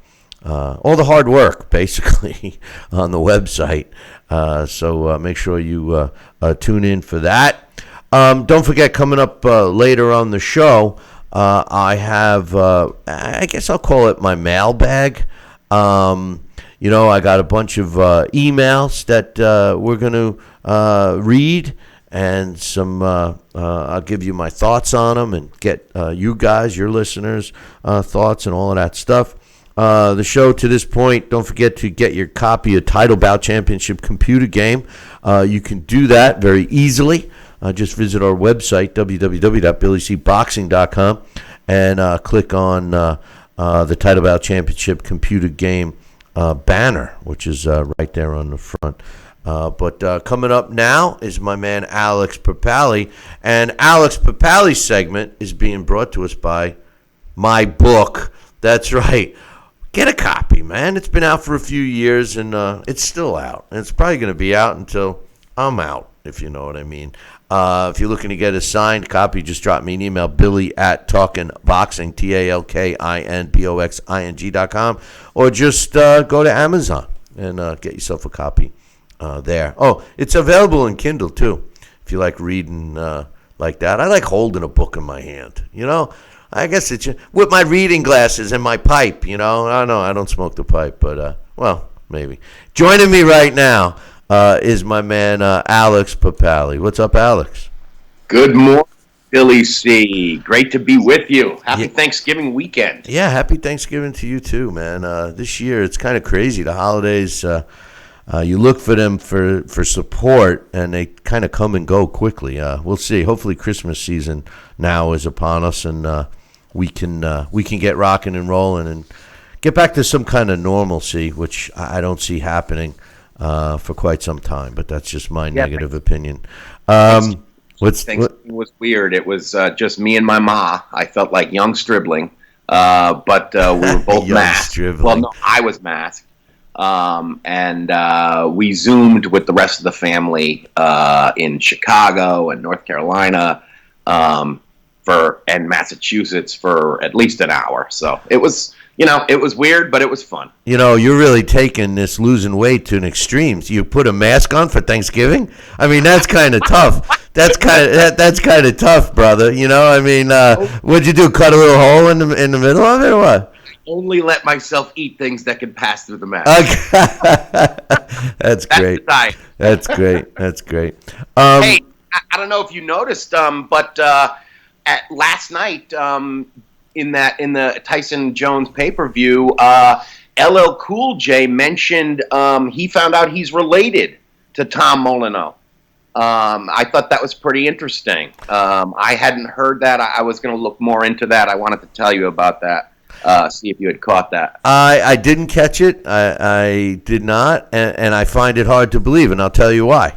all the hard work, basically, on the website. So make sure you tune in for that. Don't forget, coming up later on the show, I have, I guess I'll call it my mailbag. I got a bunch of emails that we're going to read, and some I'll give you my thoughts on them and get you guys, your listeners, thoughts and all of that stuff. The show to this point, don't forget to get your copy of Title Bout Championship computer game. You can do that very easily. Just visit our website, www.billycboxing.com, and click on the Title Bout Championship computer game banner, which is right there on the front. But coming up now is my man Alex Papali, and Alex Papali's segment is being brought to us by my book. That's right. Get a copy, man. It's been out for a few years, and it's still out. And it's probably going to be out until I'm out, if you know what I mean. If you're looking to get a signed copy, just drop me an email, billy@talkinboxing, TALKINBOXING.com, or just go to Amazon and get yourself a copy there. Oh, it's available in Kindle, too, if you like reading like that. I like holding a book in my hand, I guess it's with my reading glasses and my pipe, I know I don't smoke the pipe, but, well, maybe. Joining me right now is my man Alex Papali. What's up, Alex? Good morning, Billy C. Great to be with you. Happy Thanksgiving weekend. Yeah, happy Thanksgiving to you too, man. This year it's kind of crazy. The holidays, you look for them for support, and they kind of come and go quickly. We'll see. Hopefully Christmas season now is upon us, and we can get rocking and rolling and get back to some kind of normalcy, which I don't see happening for quite some time. But that's just my negative opinion. Thanksgiving was weird. It was just me and my ma. I felt like young Stribling, but we were both masked. Stribling. Well, no, I was masked. And we Zoomed with the rest of the family in Chicago and North Carolina and Massachusetts for at least an hour. So it was, it was weird, but it was fun. You're really taking this losing weight to an extreme. You put a mask on for Thanksgiving? I mean, that's kind of tough. That's kind of tough, brother. What'd you do? Cut a little hole in the middle of it, or what? Only let myself eat things that can pass through the mask. Okay. That's great. That's great. That's great. Hey, I don't know if you noticed, but last night in the Tyson Jones pay-per-view, LL Cool J mentioned he found out he's related to Tom Molyneux. I thought that was pretty interesting. I hadn't heard that. I was going to look more into that. I wanted to tell you about that. See if you had caught that. I didn't catch it. I did not, and I find it hard to believe, and I'll tell you why.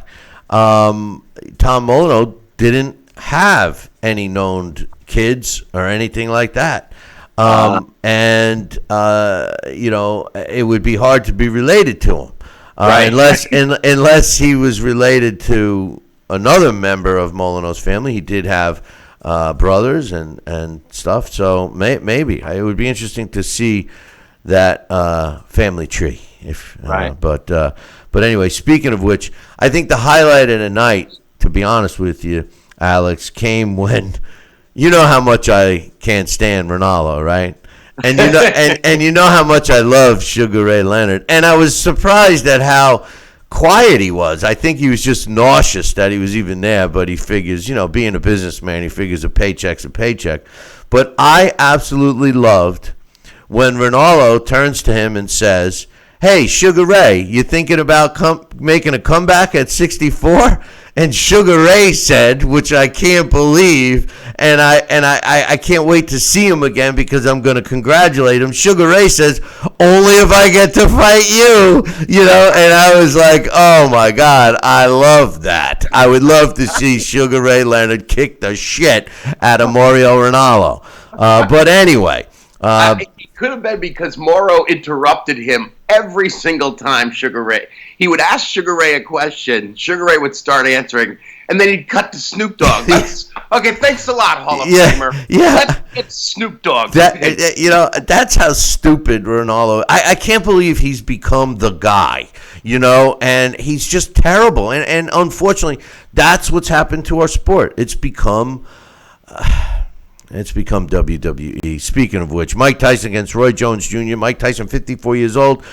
Tom Molyneux didn't have any known kids or anything like that. And it would be hard to be related to him. Right. Unless he was related to another member of Molyneux's family. He did have brothers and stuff, so maybe it would be interesting to see that family tree. Right. But anyway, speaking of which, I think the highlight of the night, to be honest with you, Alex, came when you know how much I can't stand Ronaldo, right? And and you know how much I love Sugar Ray Leonard, and I was surprised at how quiet he was. I think he was just nauseous that he was even there, but he figures, being a businessman, he figures a paycheck's a paycheck. But I absolutely loved when Ronaldo turns to him and says, "Hey, Sugar Ray, you thinking about making a comeback at 64?" And Sugar Ray said, which I can't believe, and I can't wait to see him again because I'm going to congratulate him. Sugar Ray says, only if I get to fight you, and I was like, oh my God, I love that. I would love to see Sugar Ray Leonard kick the shit out of Mario Ronaldo. But anyway. It could have been because Morrow interrupted him every single time Sugar Ray. He would ask Sugar Ray a question. Sugar Ray would start answering, and then he'd cut to Snoop Dogg. Okay, thanks a lot, Hall of Famer. Yeah. Let's get Snoop Dogg. That's how stupid Ronaldo. I can't believe he's become the guy, and he's just terrible. And unfortunately, that's what's happened to our sport. It's become WWE. Speaking of which, Mike Tyson against Roy Jones Jr. Mike Tyson, 54 years old.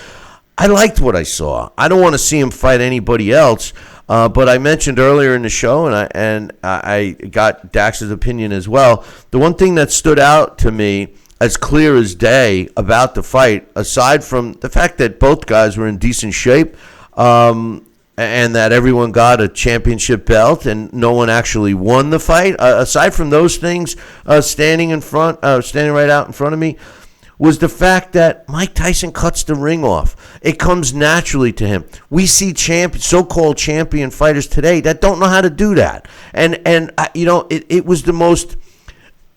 I liked what I saw. I don't want to see him fight anybody else, but I mentioned earlier in the show, and I got Dax's opinion as well. The one thing that stood out to me as clear as day about the fight, aside from the fact that both guys were in decent shape, and that everyone got a championship belt and no one actually won the fight, aside from those things standing right out in front of me, was the fact that Mike Tyson cuts the ring off. It comes naturally to him. We see so-called champion fighters today that don't know how to do that. And it was the most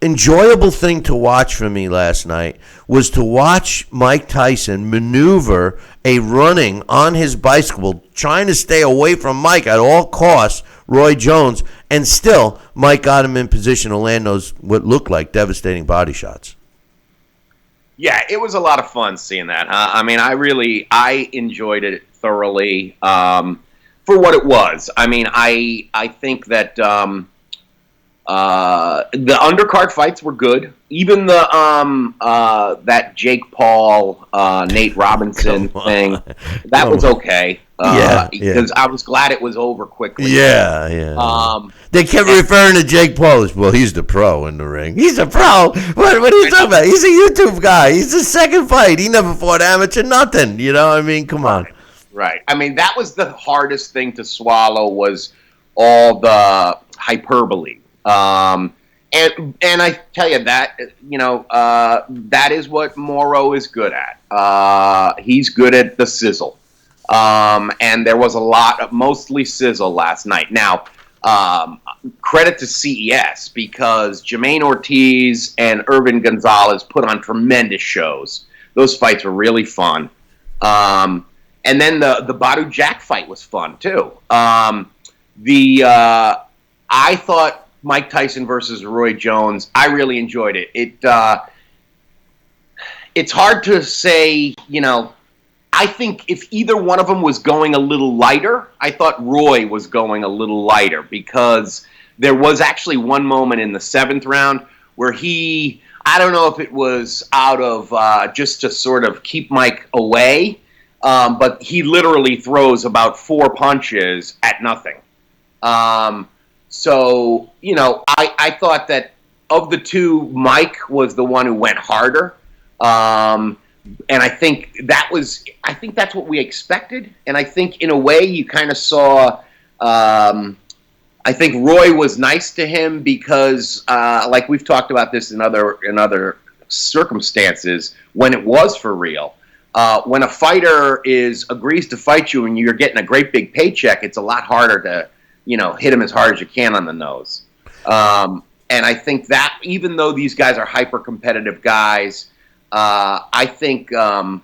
enjoyable thing to watch for me last night was to watch Mike Tyson maneuver a running on his bicycle, trying to stay away from Mike at all costs, Roy Jones, and still Mike got him in position to land those what looked like devastating body shots. Yeah, it was a lot of fun seeing that. I mean, I enjoyed it thoroughly for what it was. I mean, I think that the undercard fights were good. Even the that Jake Paul, Nate Robinson thing, that was okay. Because I was glad it was over quickly. Yeah. They kept referring to Jake Paul as, well, he's the pro in the ring. He's a pro. What are you talking about? He's a YouTube guy. He's the second fight. He never fought amateur nothing. I mean, come on. Right. I mean, that was the hardest thing to swallow was all the hyperbole. And I tell you that, that is what Morrow is good at. He's good at the sizzle. And there was a lot of mostly sizzle last night. Now, credit to CES because Jermaine Ortiz and Irvin Gonzalez put on tremendous shows. Those fights were really fun. And then the Badu Jack fight was fun too. I thought Mike Tyson versus Roy Jones, I really enjoyed it. It's hard to say, I think if either one of them was going a little lighter, I thought Roy was going a little lighter because there was actually one moment in the 7th round where I don't know if it was out of just to sort of keep Mike away, but he literally throws about 4 punches at nothing. So, I thought that of the two, Mike was the one who went harder. And I think that's what we expected. And I think in a way you kind of saw, I think Roy was nice to him because, like we've talked about this in other circumstances, when it was for real, when a fighter agrees to fight you and you're getting a great big paycheck, it's a lot harder to, hit him as hard as you can on the nose. And I think that even though these guys are hyper competitive guys, I think the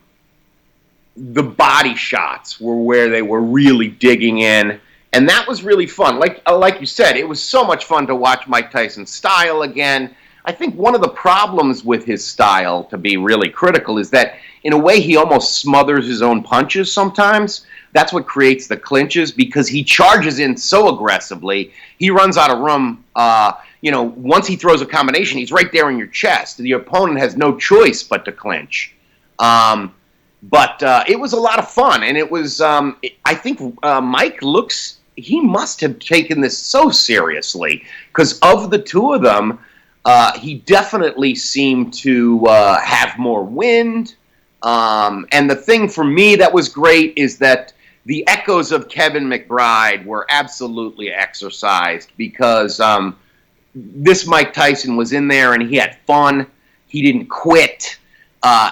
body shots were where they were really digging in, and that was really fun. Like you said, it was so much fun to watch Mike Tyson's style again. I think one of the problems with his style, to be really critical, is that in a way he almost smothers his own punches sometimes. That's what creates the clinches because he charges in so aggressively. He runs out of room. Once he throws a combination, he's right there in your chest. The opponent has no choice but to clinch. But it was a lot of fun, and it was. I think Mike he must have taken this so seriously because of the two of them, he definitely seemed to have more wind. And the thing for me that was great is that the echoes of Kevin McBride were absolutely exercised because this Mike Tyson was in there and he had fun. He didn't quit.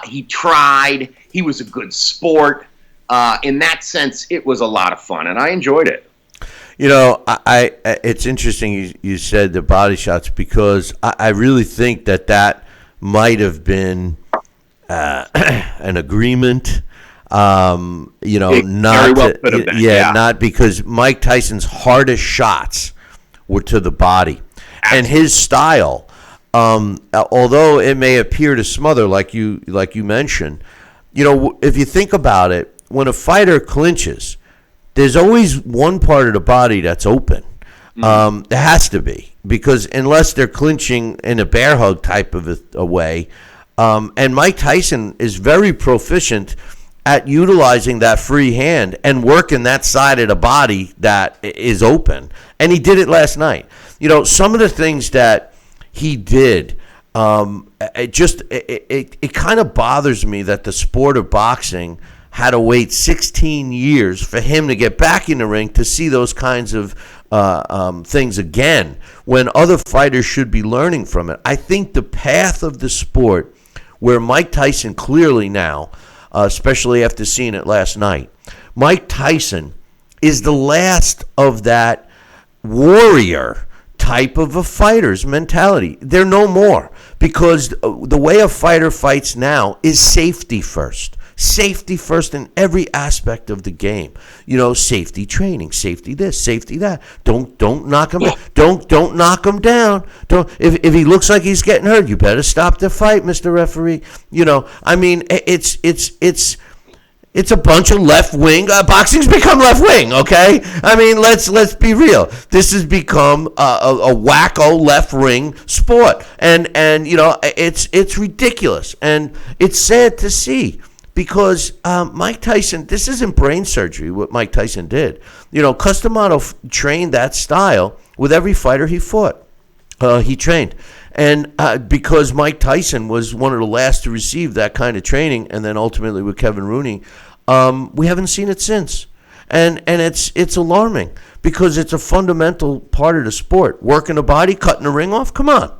He tried. He was a good sport. In that sense, it was a lot of fun, and I enjoyed it. You know, I it's interesting you said the body shots because I really think that might have been an agreement. You know, not because Mike Tyson's hardest shots were to the body. Absolutely. And his style, although it may appear to smother, like you mentioned, you know, if you think about it, when a fighter clinches, there's always one part of the body that's open. There has to be, because unless they're clinching in a bear hug type of a way, and Mike Tyson is very proficient at utilizing that free hand and working that side of the body that is open. And he did it last night. You know, some of the things that he did, it kind of bothers me that the sport of boxing had to wait 16 years for him to get back in the ring to see those kinds of things again, when other fighters should be learning from it. I think the path of the sport, where Mike Tyson clearly now, especially after seeing it last night, Mike Tyson is the last of that warrior type of a fighter's mentality. They're no more, because the way a fighter fights now is safety first. Safety first in every aspect of the game. You know, safety training, safety this, safety that. Don't knock him down. Don't knock him down. Don't if he looks like he's getting hurt, you better stop the fight, Mr. Referee. You know, I mean, it's a bunch of left wing. Boxing's become left wing. Okay, I mean, let's be real. This has become a wacko left wing sport, and you know, it's ridiculous, and it's sad to see. Because Mike Tyson, this isn't brain surgery, what Mike Tyson did. You know, Customato trained that style with every fighter he fought. He trained. And because Mike Tyson was one of the last to receive that kind of training, and then ultimately with Kevin Rooney, we haven't seen it since. And it's alarming, because it's a fundamental part of the sport. Working the body, cutting the ring off, come on.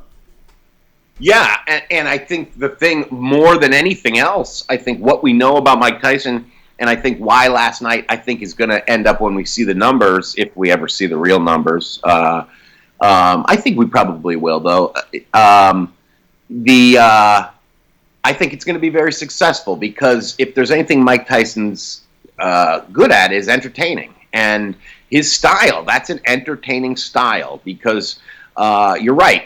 Yeah, and I think the thing, more than anything else, I think what we know about Mike Tyson, and I think why last night, I think is going to end up when we see the numbers, if we ever see the real numbers. I think we probably will, though. I think it's going to be very successful, because if there's anything Mike Tyson's good at, is entertaining. And his style, that's an entertaining style, because you're right.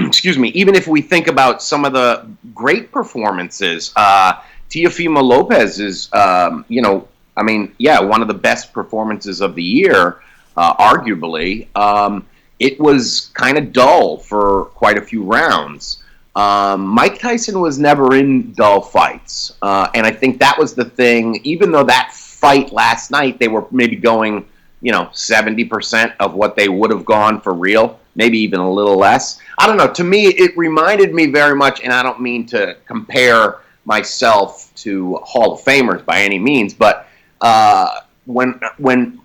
Excuse me, even if we think about some of the great performances, Teofimo Lopez is, you know, I mean, yeah, one of the best performances of the year, arguably. It was kind of dull for quite a few rounds. Mike Tyson was never in dull fights, and I think that was the thing. Even though that fight last night, they were maybe going, you know, 70% of what they would have gone for real, maybe even a little less. I don't know. To me, it reminded me very much, and I don't mean to compare myself to Hall of Famers by any means, but when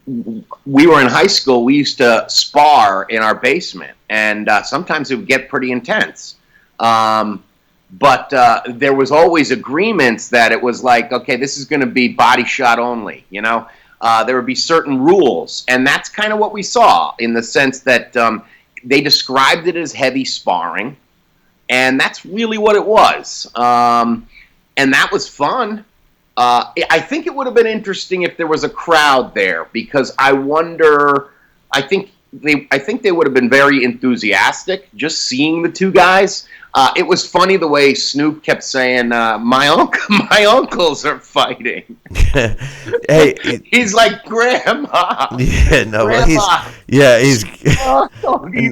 we were in high school, we used to spar in our basement, and sometimes it would get pretty intense. But there was always agreements that it was like, okay, this is going to be body shot only, you know? There would be certain rules, and that's kind of what we saw, in the sense that they described it as heavy sparring, and that's really what it was. And that was fun. I think it would have been interesting if there was a crowd there, because I wonder. I think they would have been very enthusiastic just seeing the two guys. It was funny the way Snoop kept saying, my uncles are fighting. Hey, he's like, Grandma. Yeah, no, Grandma. he's you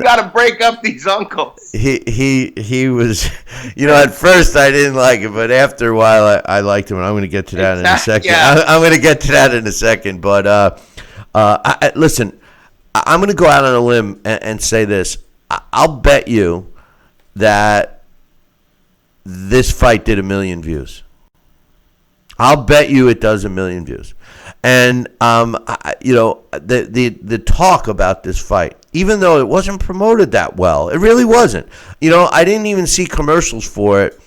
got to break up these uncles. He was, you know, at first I didn't like it, but after a while I liked him, and I'm going to get to that in a second. Yeah. I'm going to get to that in a second, but listen, I'm going to go out on a limb and say this. I'll bet you that this fight did 1 million views. I'll bet you it does 1 million views. And the talk about this fight, even though it wasn't promoted that well, it really wasn't. I didn't even see commercials for it.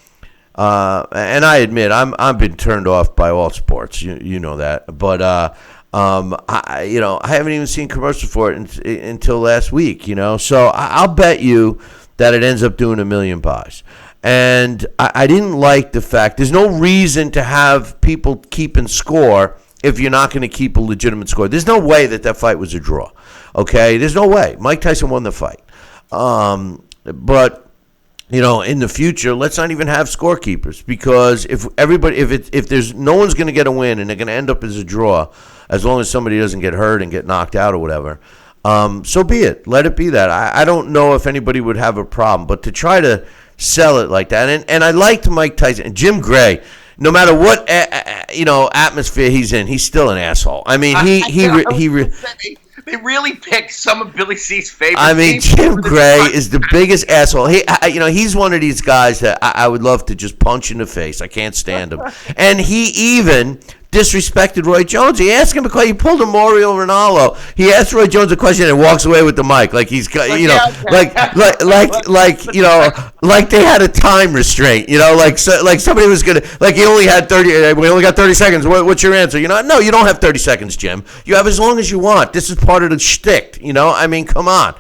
And I admit I've been turned off by all sports. You know that, but I haven't even seen commercials for it until last week. So I'll bet you that it ends up doing 1 million buys. And I didn't like the fact there's no reason to have people keeping score if you're not going to keep a legitimate score. There's no way that fight was a draw. Okay, there's no way. Mike Tyson won the fight. But in the future, let's not even have scorekeepers, because if there's no one's going to get a win and they're going to end up as a draw, as long as somebody doesn't get hurt and get knocked out or whatever, so be it. Let it be that. I don't know if anybody would have a problem, but to try to sell it like that, and I liked Mike Tyson and Jim Gray. No matter what atmosphere he's in, he's still an asshole. I mean, they really picked some of Billy C's favorites. I mean, Jim Gray is the biggest asshole. He's one of these guys that I would love to just punch in the face. I can't stand him. And he even disrespected Roy Jones. He asked him because he pulled a Mario Ronaldo. He asked Roy Jones a question and walks away with the mic like he's like they had a time restraint. Like somebody was gonna, like, he only had 30. We only got 30 seconds. What's your answer? No, you don't have 30 seconds, Jim. You have as long as you want. This is part of the shtick. I mean, come on.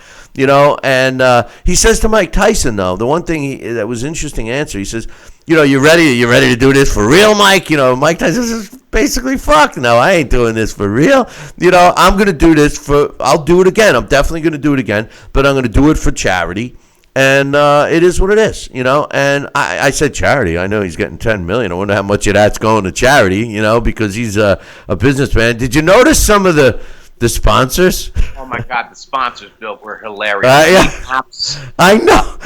And he says to Mike Tyson, though, the one thing that was interesting answer, he says, you ready to do this for real, Mike? Mike Tyson says, basically, fuck no, I ain't doing this for real. I'm going to do this I'll do it again. I'm definitely going to do it again, but I'm going to do it for charity. And it is what it is, And I said charity. I know he's getting $10 million. I wonder how much of that's going to charity, because he's a businessman. Did you notice some of the sponsors? Oh my God, the sponsors, Bill, were hilarious. Yeah. I know.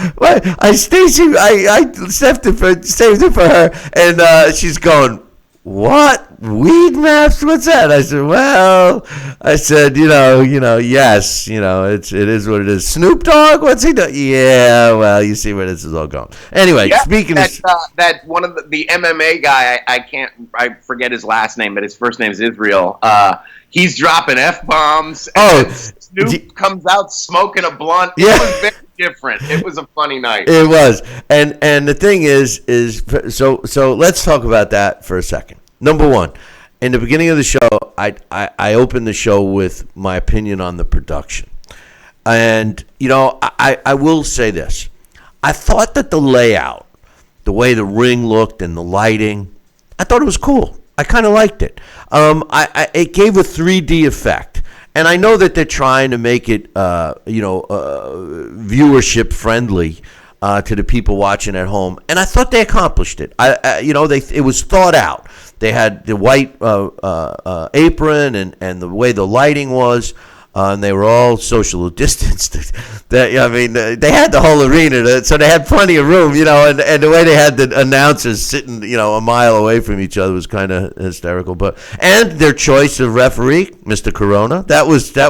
I saved it for her, and she's going, "What? Weed maps? What's that?" I said, yes, it is what it is. Snoop Dogg, what's he doing? Yeah, well, you see where this is all going. Anyway, speaking of that, one of the MMA guy, I forget his last name, but his first name is Israel. He's dropping F-bombs. Snoop comes out smoking a blunt. Yeah. It was very different. It was a funny night. It was. And the thing is so let's talk about that for a second. Number one, in the beginning of the show, I opened the show with my opinion on the production. And, I will say this. I thought that the layout, the way the ring looked and the lighting, I thought it was cool. I kind of liked it. It gave a 3D effect, and I know that they're trying to make it, viewership friendly to the people watching at home, and I thought they accomplished it. It was thought out. They had the white apron and the way the lighting was. And they were all social distanced. They had the whole arena, so they had plenty of room, and the way they had the announcers sitting, a mile away from each other was kind of hysterical. And their choice of referee, Mr. Corona, that was like,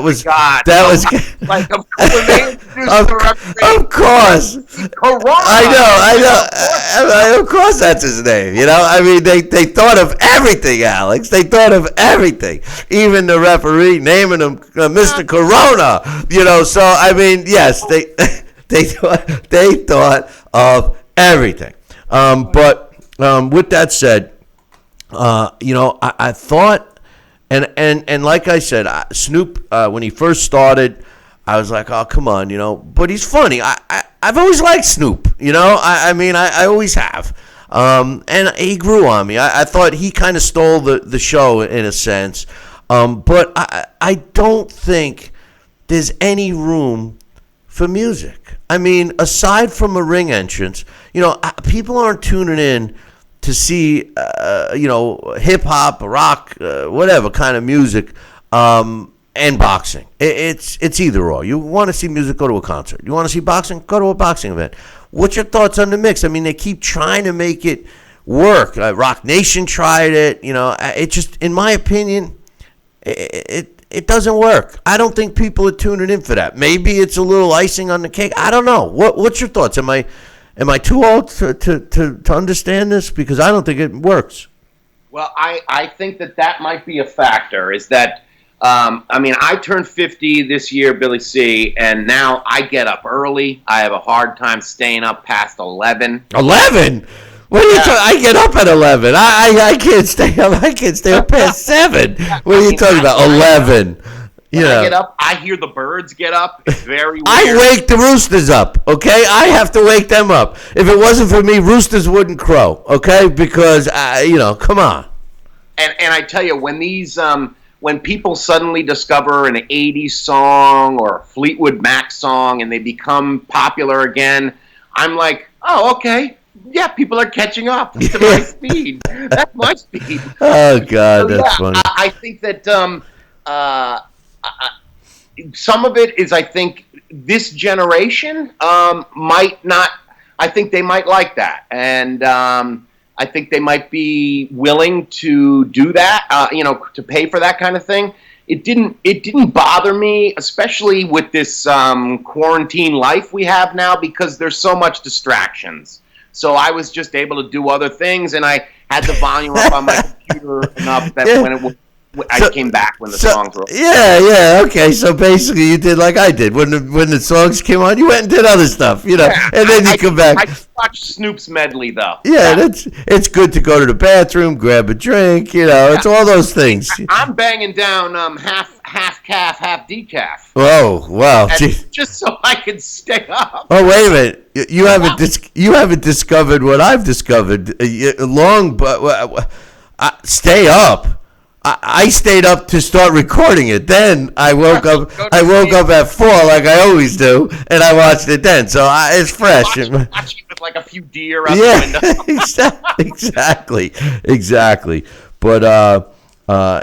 of course, Corona. I know. Of course, that's his name. They thought of everything, Alex. They thought of everything, even the referee naming him Mr. Corona, so yes, they thought of everything. But with that said, I thought, and like I said, Snoop, when he first started, I was like, oh, come on, but he's funny. I've always liked Snoop, I always have. And he grew on me. I thought he kind of stole the show in a sense. But I don't think there's any room for music. Aside from a ring entrance, people aren't tuning in to see, hip hop, rock, whatever kind of music, and boxing. It's either or. You want to see music, go to a concert. You want to see boxing, go to a boxing event. What's your thoughts on the mix? They keep trying to make it work. Rock Nation tried it. It just, in my opinion, it doesn't work. I don't think people are tuning in for that. Maybe it's a little icing on the cake. I don't know. What's your thoughts? Am I too old to understand this? Because I don't think it works. Well, I think that might be a factor, is that, I turned 50 this year, Billy C., and now I get up early. I have a hard time staying up past 11. 11? What are you talking? I get up at 11. I can't stay up. I can't stay up past 7. What are you talking about? 11. When I get up, I hear the birds get up. It's very weird. I wake the roosters up, okay? I have to wake them up. If it wasn't for me, roosters wouldn't crow, okay? Because, come on. And I tell you, when these when people suddenly discover an 80s song or a Fleetwood Mac song and they become popular again, I'm like, oh, okay. Yeah, people are catching up to my speed. That's my speed. Oh, God, that's funny. I think that some of it is, I think, this generation might not. I think they might like that, and I think they might be willing to do that. To pay for that kind of thing. It didn't bother me, especially with this quarantine life we have now, because there's so much distractions. So I was just able to do other things, and I had the volume up on my computer enough that when I came back when the songs were over. Yeah, okay. So basically, you did like I did. When the songs came on, you went and did other stuff, and then you come back. I watched Snoop's medley, though. Yeah, it's good to go to the bathroom, grab a drink, it's all those things. I'm banging down half calf, half decaf. Oh, wow. Just so I can stay up. Oh, wait a minute. You haven't discovered what I've discovered. Stay up. I stayed up to start recording it. Then I woke up. I woke up at 4 like I always do, and I watched it then. So it's fresh. Watching with like a few deer out the window. Exactly. But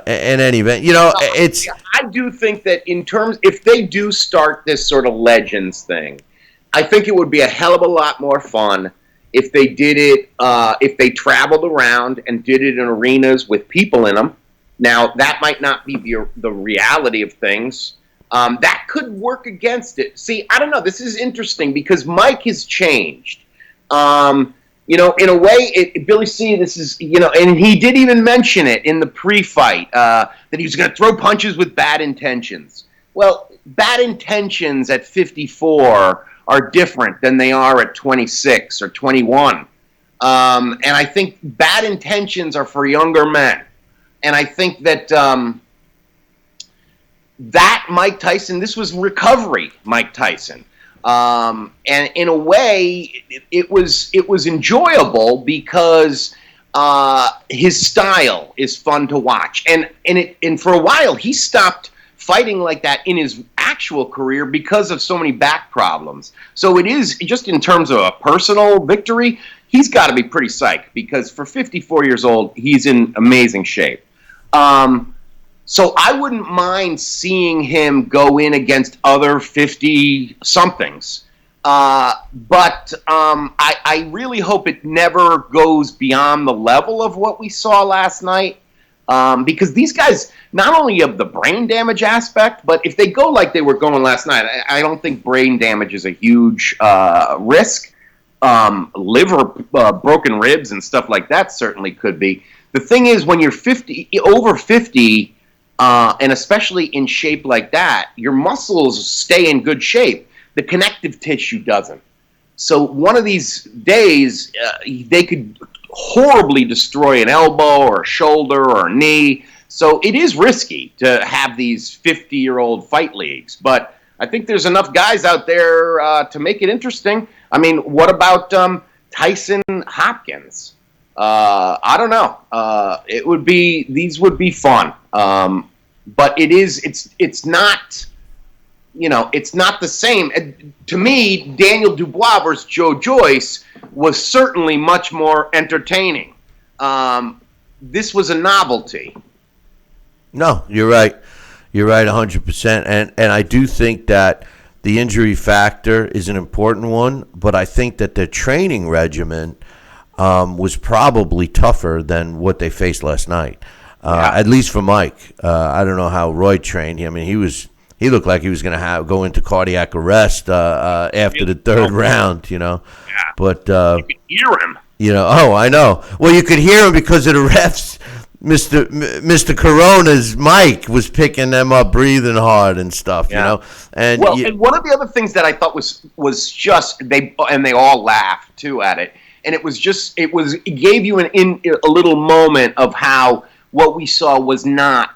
in any event, it's. I do think that if they do start this sort of Legends thing, I think it would be a hell of a lot more fun if they did it. If they traveled around and did it in arenas with people in them. Now, that might not be the reality of things. That could work against it. See, I don't know. This is interesting because Mike has changed. In a way, Billy C., this is, and he did even mention it in the pre-fight, that he was going to throw punches with bad intentions. Well, bad intentions at 54 are different than they are at 26 or 21. And I think bad intentions are for younger men. And I think that that Mike Tyson, this was recovery Mike Tyson. And in a way, it was enjoyable because his style is fun to watch. And for a while, he stopped fighting like that in his actual career because of so many back problems. So it is, just in terms of a personal victory, he's got to be pretty psyched because for 54 years old, he's in amazing shape. So I wouldn't mind seeing him go in against other 50-somethings. But I really hope it never goes beyond the level of what we saw last night. Because these guys not only have the brain damage aspect, but if they go like they were going last night, I don't think brain damage is a huge risk. Liver, broken ribs and stuff like that certainly could be. The thing is, when you're over 50, and especially in shape like that, your muscles stay in good shape. The connective tissue doesn't. So one of these days, they could horribly destroy an elbow or a shoulder or a knee. So it is risky to have these 50-year-old fight leagues. But I think there's enough guys out there to make it interesting. I mean, what about Tyson Hopkins? I don't know. These would be fun. But it's not, it's not the same. To me, Daniel Dubois versus Joe Joyce was certainly much more entertaining. This was a novelty. No, you're right. You're right 100%. And I do think that the injury factor is an important one, but I think that the training regimen was probably tougher than what they faced last night. At least for Mike. I don't know how Roy trained. I mean, he looked like he was going to go into cardiac arrest after the third round. Yeah. But you could hear him. I know. Well, you could hear him because of the refs. Mr. Corona's Mike was picking them up, breathing hard and stuff, you know. And and one of the other things that I thought was just they all laughed too at it, and it gave you a little moment of how what we saw was not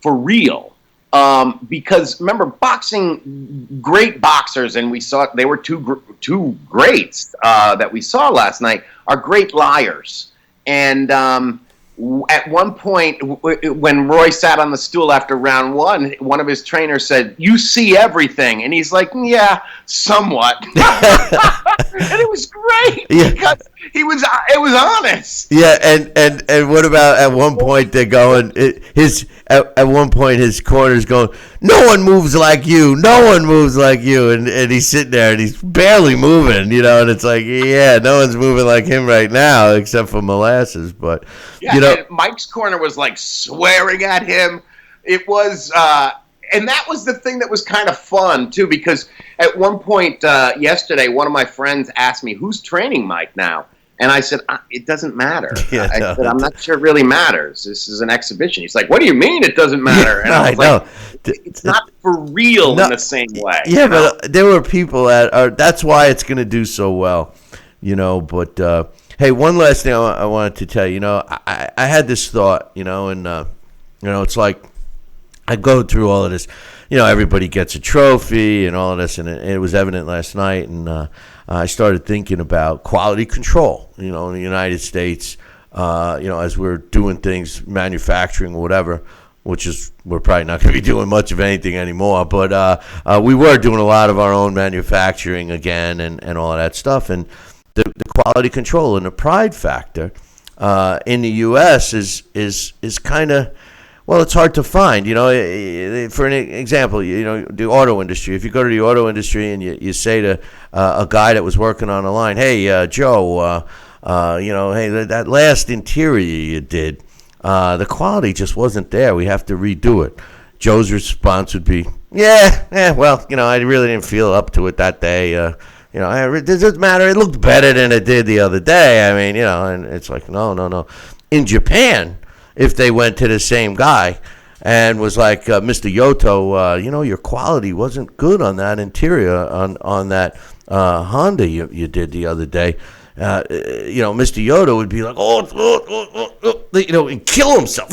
for real. Because remember, great boxers, and we saw they were two greats that we saw last night, are great liars. And at one point, when Roy sat on the stool after round one of his trainers said, "You see everything," and he's like, "Yeah, somewhat." And it was great because it was honest. Yeah, and what about at one point they're going at one point his corner's going, "No one moves like you, no one moves like you," and he's sitting there and he's barely moving, you know, and it's like, yeah, no one's moving like him right now except for Molasses, but you know, and Mike's corner was like swearing at him. It was and that was the thing that was kind of fun too, because at one point yesterday, one of my friends asked me, "Who's training Mike now?" And I said, "It doesn't matter." I said, "I'm not sure it really matters. This is an exhibition." He's like, "What do you mean it doesn't matter?" And I was like, "It's not for real in the same way." Yeah, but there were people that's why it's going to do so well, you know. But hey, one last thing I wanted to tell you. You know, I had this thought, you know, and you know, it's like I go through all of this. You know, everybody gets a trophy and all of this, and it was evident last night. And I started thinking about quality control, you know, in the United States, you know, as we're doing things, manufacturing or whatever, which is we're probably not going to be doing much of anything anymore. But we were doing a lot of our own manufacturing again and all of that stuff. And the quality control and the pride factor in the U.S. is kind of, well, it's hard to find, you know. For an example, you know, the auto industry. If you go to the auto industry and you say to a guy that was working on the line, "Hey, Joe, you know, hey, that last interior you did, the quality just wasn't there. We have to redo it." Joe's response would be, "Yeah, well, you know, I really didn't feel up to it that day. You know, it doesn't matter. It looked better than it did the other day. I mean, you know," and it's like, no. In Japan, if they went to the same guy and was like, "Mr. Yoto, you know, your quality wasn't good on that interior on that Honda you did the other day," you know, Mr. Yoto would be like, you know, and kill himself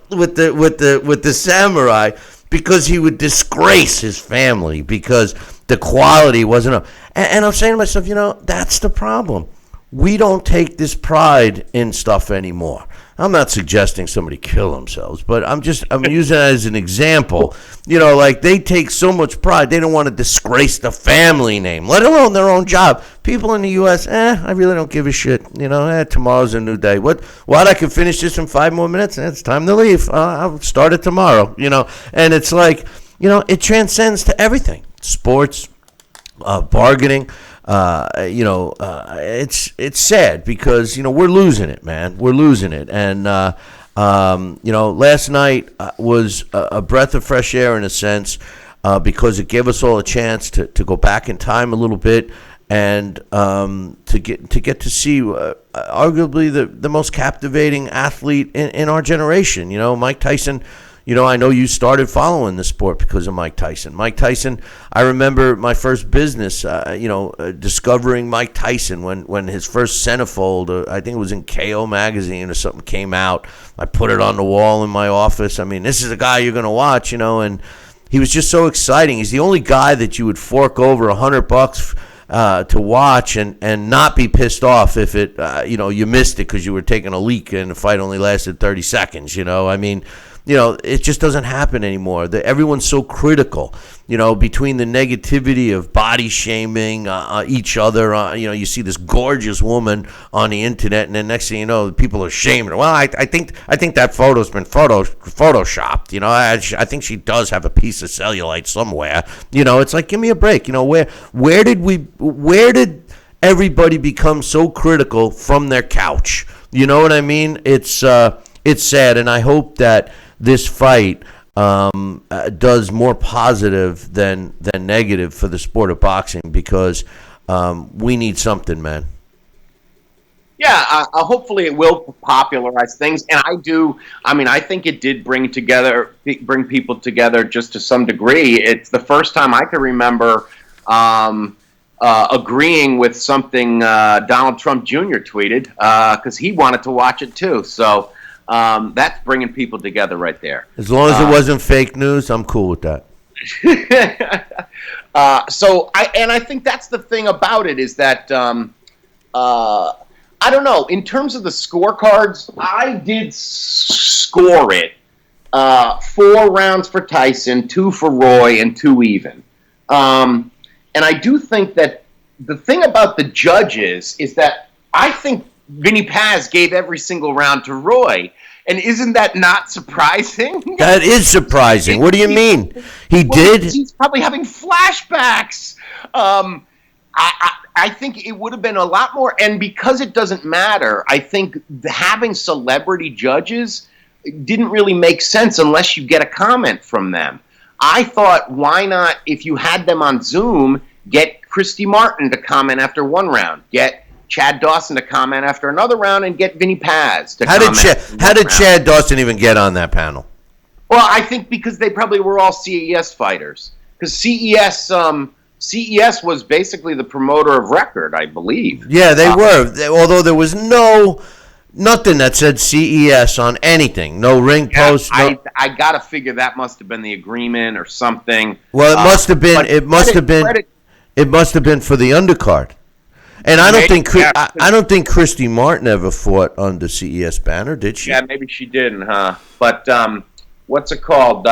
with the samurai, because he would disgrace his family because the quality wasn't up. And I'm saying to myself, you know, that's the problem. We don't take this pride in stuff anymore. I'm not suggesting somebody kill themselves, but I'm using it as an example. You know, like they take so much pride, they don't want to disgrace the family name, let alone their own job. People in the U.S., I really don't give a shit. You know, tomorrow's a new day. What? I can finish this in 5 more minutes? It's time to leave. I'll start it tomorrow. You know, and it's like, you know, it transcends to everything. Sports, bargaining. You know, it's sad because, you know, we're losing it, man. We're losing it. And, you know, last night was a breath of fresh air in a sense, because it gave us all a chance to go back in time a little bit and to get to see arguably the most captivating athlete in our generation. You know, Mike Tyson. You know, I know you started following the sport because of Mike Tyson. Mike Tyson, I remember my first business, you know, discovering Mike Tyson when his first centerfold, I think it was in KO magazine or something, came out. I put it on the wall in my office. I mean, this is a guy you're going to watch, you know, and he was just so exciting. He's the only guy that you would fork over $100 to watch and not be pissed off if it, you know, you missed it because you were taking a leak and the fight only lasted 30 seconds, you know. I mean, you know, it just doesn't happen anymore. Everyone's so critical, you know, between the negativity of body shaming each other. You know, you see this gorgeous woman on the internet, and then next thing you know, people are shaming her. Well, I think that photo's been photoshopped. You know, I think she does have a piece of cellulite somewhere. You know, it's like, give me a break. You know, where did everybody become so critical from their couch? You know what I mean? It's sad, and I hope that this fight does more positive than negative for the sport of boxing, because we need something, man. Yeah, hopefully it will popularize things, and I do. I mean, I think it did bring people together just to some degree. It's the first time I can remember agreeing with something Donald Trump Jr. tweeted because he wanted to watch it too. So that's bringing people together right there. As long as it wasn't fake news, I'm cool with that. I think that's the thing about it is that. I don't know. In terms of the scorecards, I did score it 4 rounds for Tyson, 2 for Roy, and 2 even. And I do think that the thing about the judges is that I think Vinny Paz gave every single round to Roy. And isn't that not surprising? That is surprising. What do you mean? He did? He's probably having flashbacks. I think it would have been a lot more, and because it doesn't matter, I think having celebrity judges didn't really make sense unless you get a comment from them. I thought, why not, if you had them on Zoom, get Christy Martin to comment after 1 round, get Chad Dawson to comment after another round, and get Vinny Paz to comment. How did Chad Dawson even get on that panel? Well, I think because they probably were all CES fighters. Because CES was basically the promoter of record, I believe. Yeah, they were. Although there was nothing that said CES on anything. No ring post. I got to figure that must have been the agreement or something. Well, it must have been. It must have been. It must have been for the undercard. And I don't think Christy Martin ever fought under CES banner, did she? Yeah, maybe she didn't, huh? But what's it called?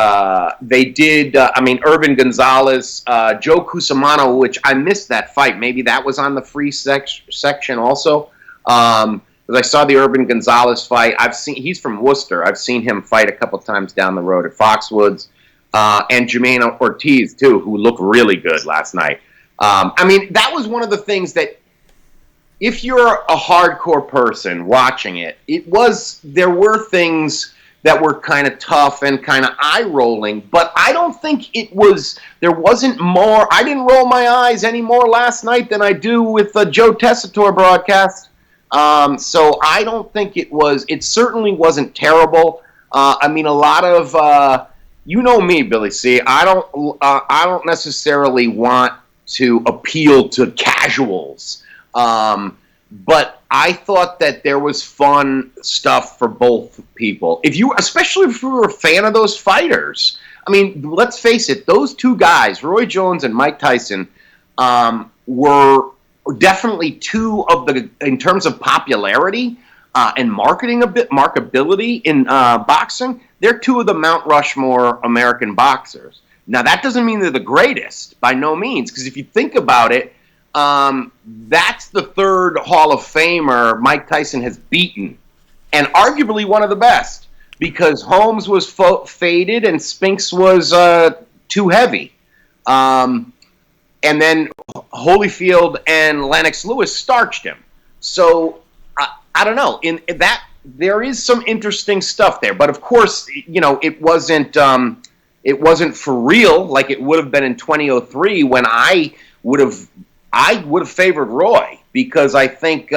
They did. Urban Gonzalez, Joe Cusimano, which I missed that fight. Maybe that was on the free section also. Because I saw the Urban Gonzalez fight. He's from Worcester. I've seen him fight a couple times down the road at Foxwoods, and Jermaine Ortiz too, who looked really good last night. That was one of the things that, if you're a hardcore person watching it, there were things that were kind of tough and kind of eye-rolling, but I don't think there wasn't more. I didn't roll my eyes any more last night than I do with the Joe Tessitore broadcast. So I don't think it certainly wasn't terrible. A lot of, you know me, Billy C. I don't necessarily want to appeal to casuals. But I thought that there was fun stuff for both people. Especially if you were a fan of those fighters. Let's face it, those 2 guys, Roy Jones and Mike Tyson, were definitely 2 of in terms of popularity and markability in boxing, they're 2 of the Mount Rushmore American boxers. Now, that doesn't mean they're the greatest, by no means, because if you think about it, that's the 3rd Hall of Famer Mike Tyson has beaten, and arguably one of the best, because Holmes was faded and Spinks was too heavy. And then Holyfield and Lennox Lewis starched him. So, I don't know. In that, there is some interesting stuff there. But, of course, it wasn't for real like it would have been in 2003 when I would have favored Roy, because I think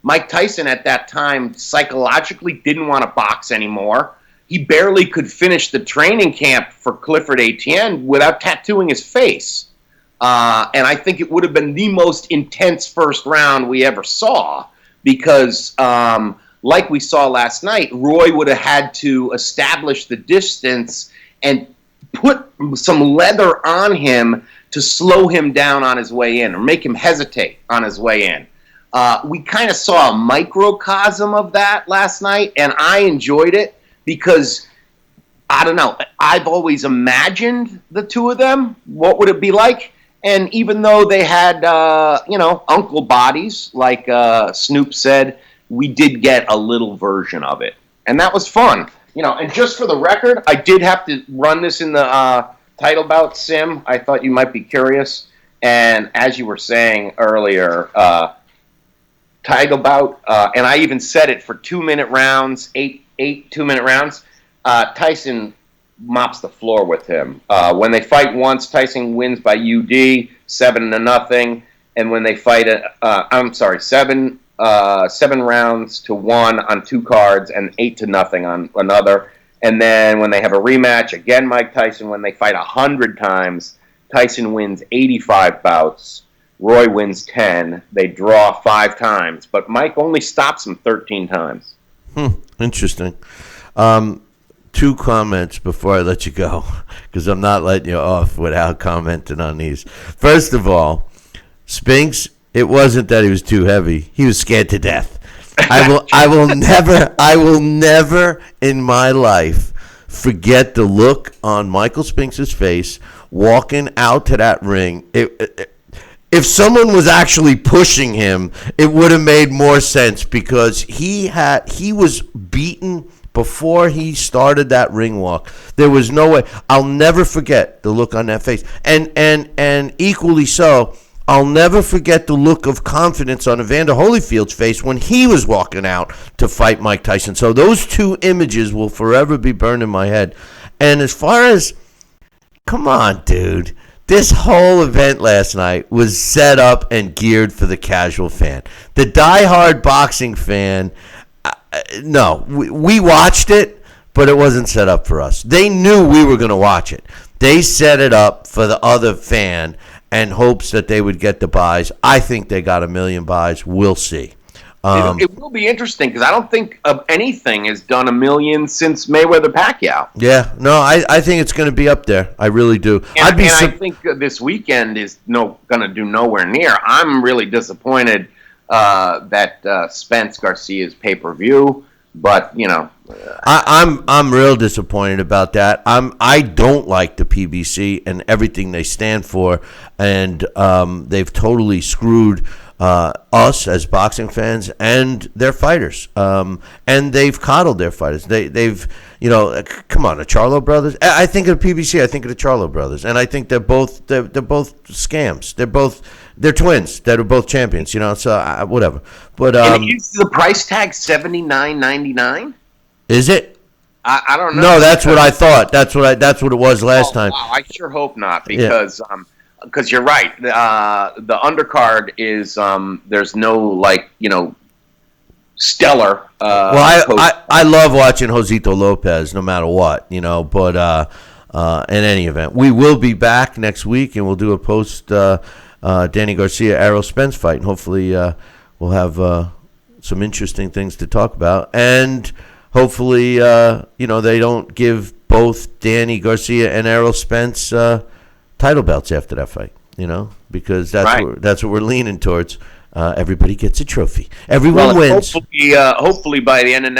Mike Tyson at that time psychologically didn't want to box anymore. He barely could finish the training camp for Clifford Etienne without tattooing his face. And I think it would have been the most intense first round we ever saw, because like we saw last night, Roy would have had to establish the distance and put some leather on him to slow him down on his way in, or make him hesitate on his way in. We kind of saw a microcosm of that last night, and I enjoyed it because, I don't know, I've always imagined the 2 of them, what would it be like? And even though they had, uncle bodies, like Snoop said, we did get a little version of it. And that was fun. And just for the record, I did have to run this in the title bout sim. I thought you might be curious. And as you were saying earlier, title bout, and I even said it for 2-minute rounds, eight 2-minute rounds, Tyson mops the floor with him. When they fight once, Tyson wins by UD, 7-0. And when they fight, 7 7 rounds to 1 on 2 cards and 8-0 on another. And then when they have a rematch, again, Mike Tyson, when they fight 100 times, Tyson wins 85 bouts. Roy wins 10. They draw 5 times, but Mike only stops him 13 times. Interesting. 2 comments before I let you go, because I'm not letting you off without commenting on these. First of all, Spinks, it wasn't that he was too heavy. He was scared to death. I will never in my life forget the look on Michael Spinks' face walking out to that ring. If someone was actually pushing him, it would have made more sense, because he was beaten before he started that ring walk. There was no way. I'll never forget the look on that face. And equally so, I'll never forget the look of confidence on Evander Holyfield's face when he was walking out to fight Mike Tyson. So those 2 images will forever be burned in my head. And as far as, come on, dude. This whole event last night was set up and geared for the casual fan. The diehard boxing fan, no, we watched it, but it wasn't set up for us. They knew we were going to watch it. They set it up for the other fan and hopes that they would get the buys. I think they got 1 million buys. We'll see. It will be interesting, because I don't think anything has done 1 million since Mayweather-Pacquiao. Yeah, no, I think it's going to be up there. I really do. I think this weekend is going to do nowhere near. I'm really disappointed that Spence Garcia's pay-per-view, but I'm real disappointed about that. I don't like the PBC and everything they stand for, and they've totally screwed us as boxing fans and their fighters, and they've coddled their fighters. They've come on, the Charlo brothers. I think of the PBC, I think of the Charlo brothers, and I think they're both scams. They're twins that are both champions. So whatever. But and is the price tag $79.99? Is it? I don't know. No, that's what I thought. That's what it was last time. Wow, I sure hope not, because because you're right. The undercard is there's no stellar. I love watching Josito Lopez no matter what, But in any event, we will be back next week, and we'll do a post Danny Garcia Errol Spence fight, and hopefully we'll have some interesting things to talk about, and hopefully they don't give both Danny Garcia and Errol Spence title belts after that fight, because that's what we're leaning towards. Everybody gets a trophy. Everyone wins. Hopefully by the end of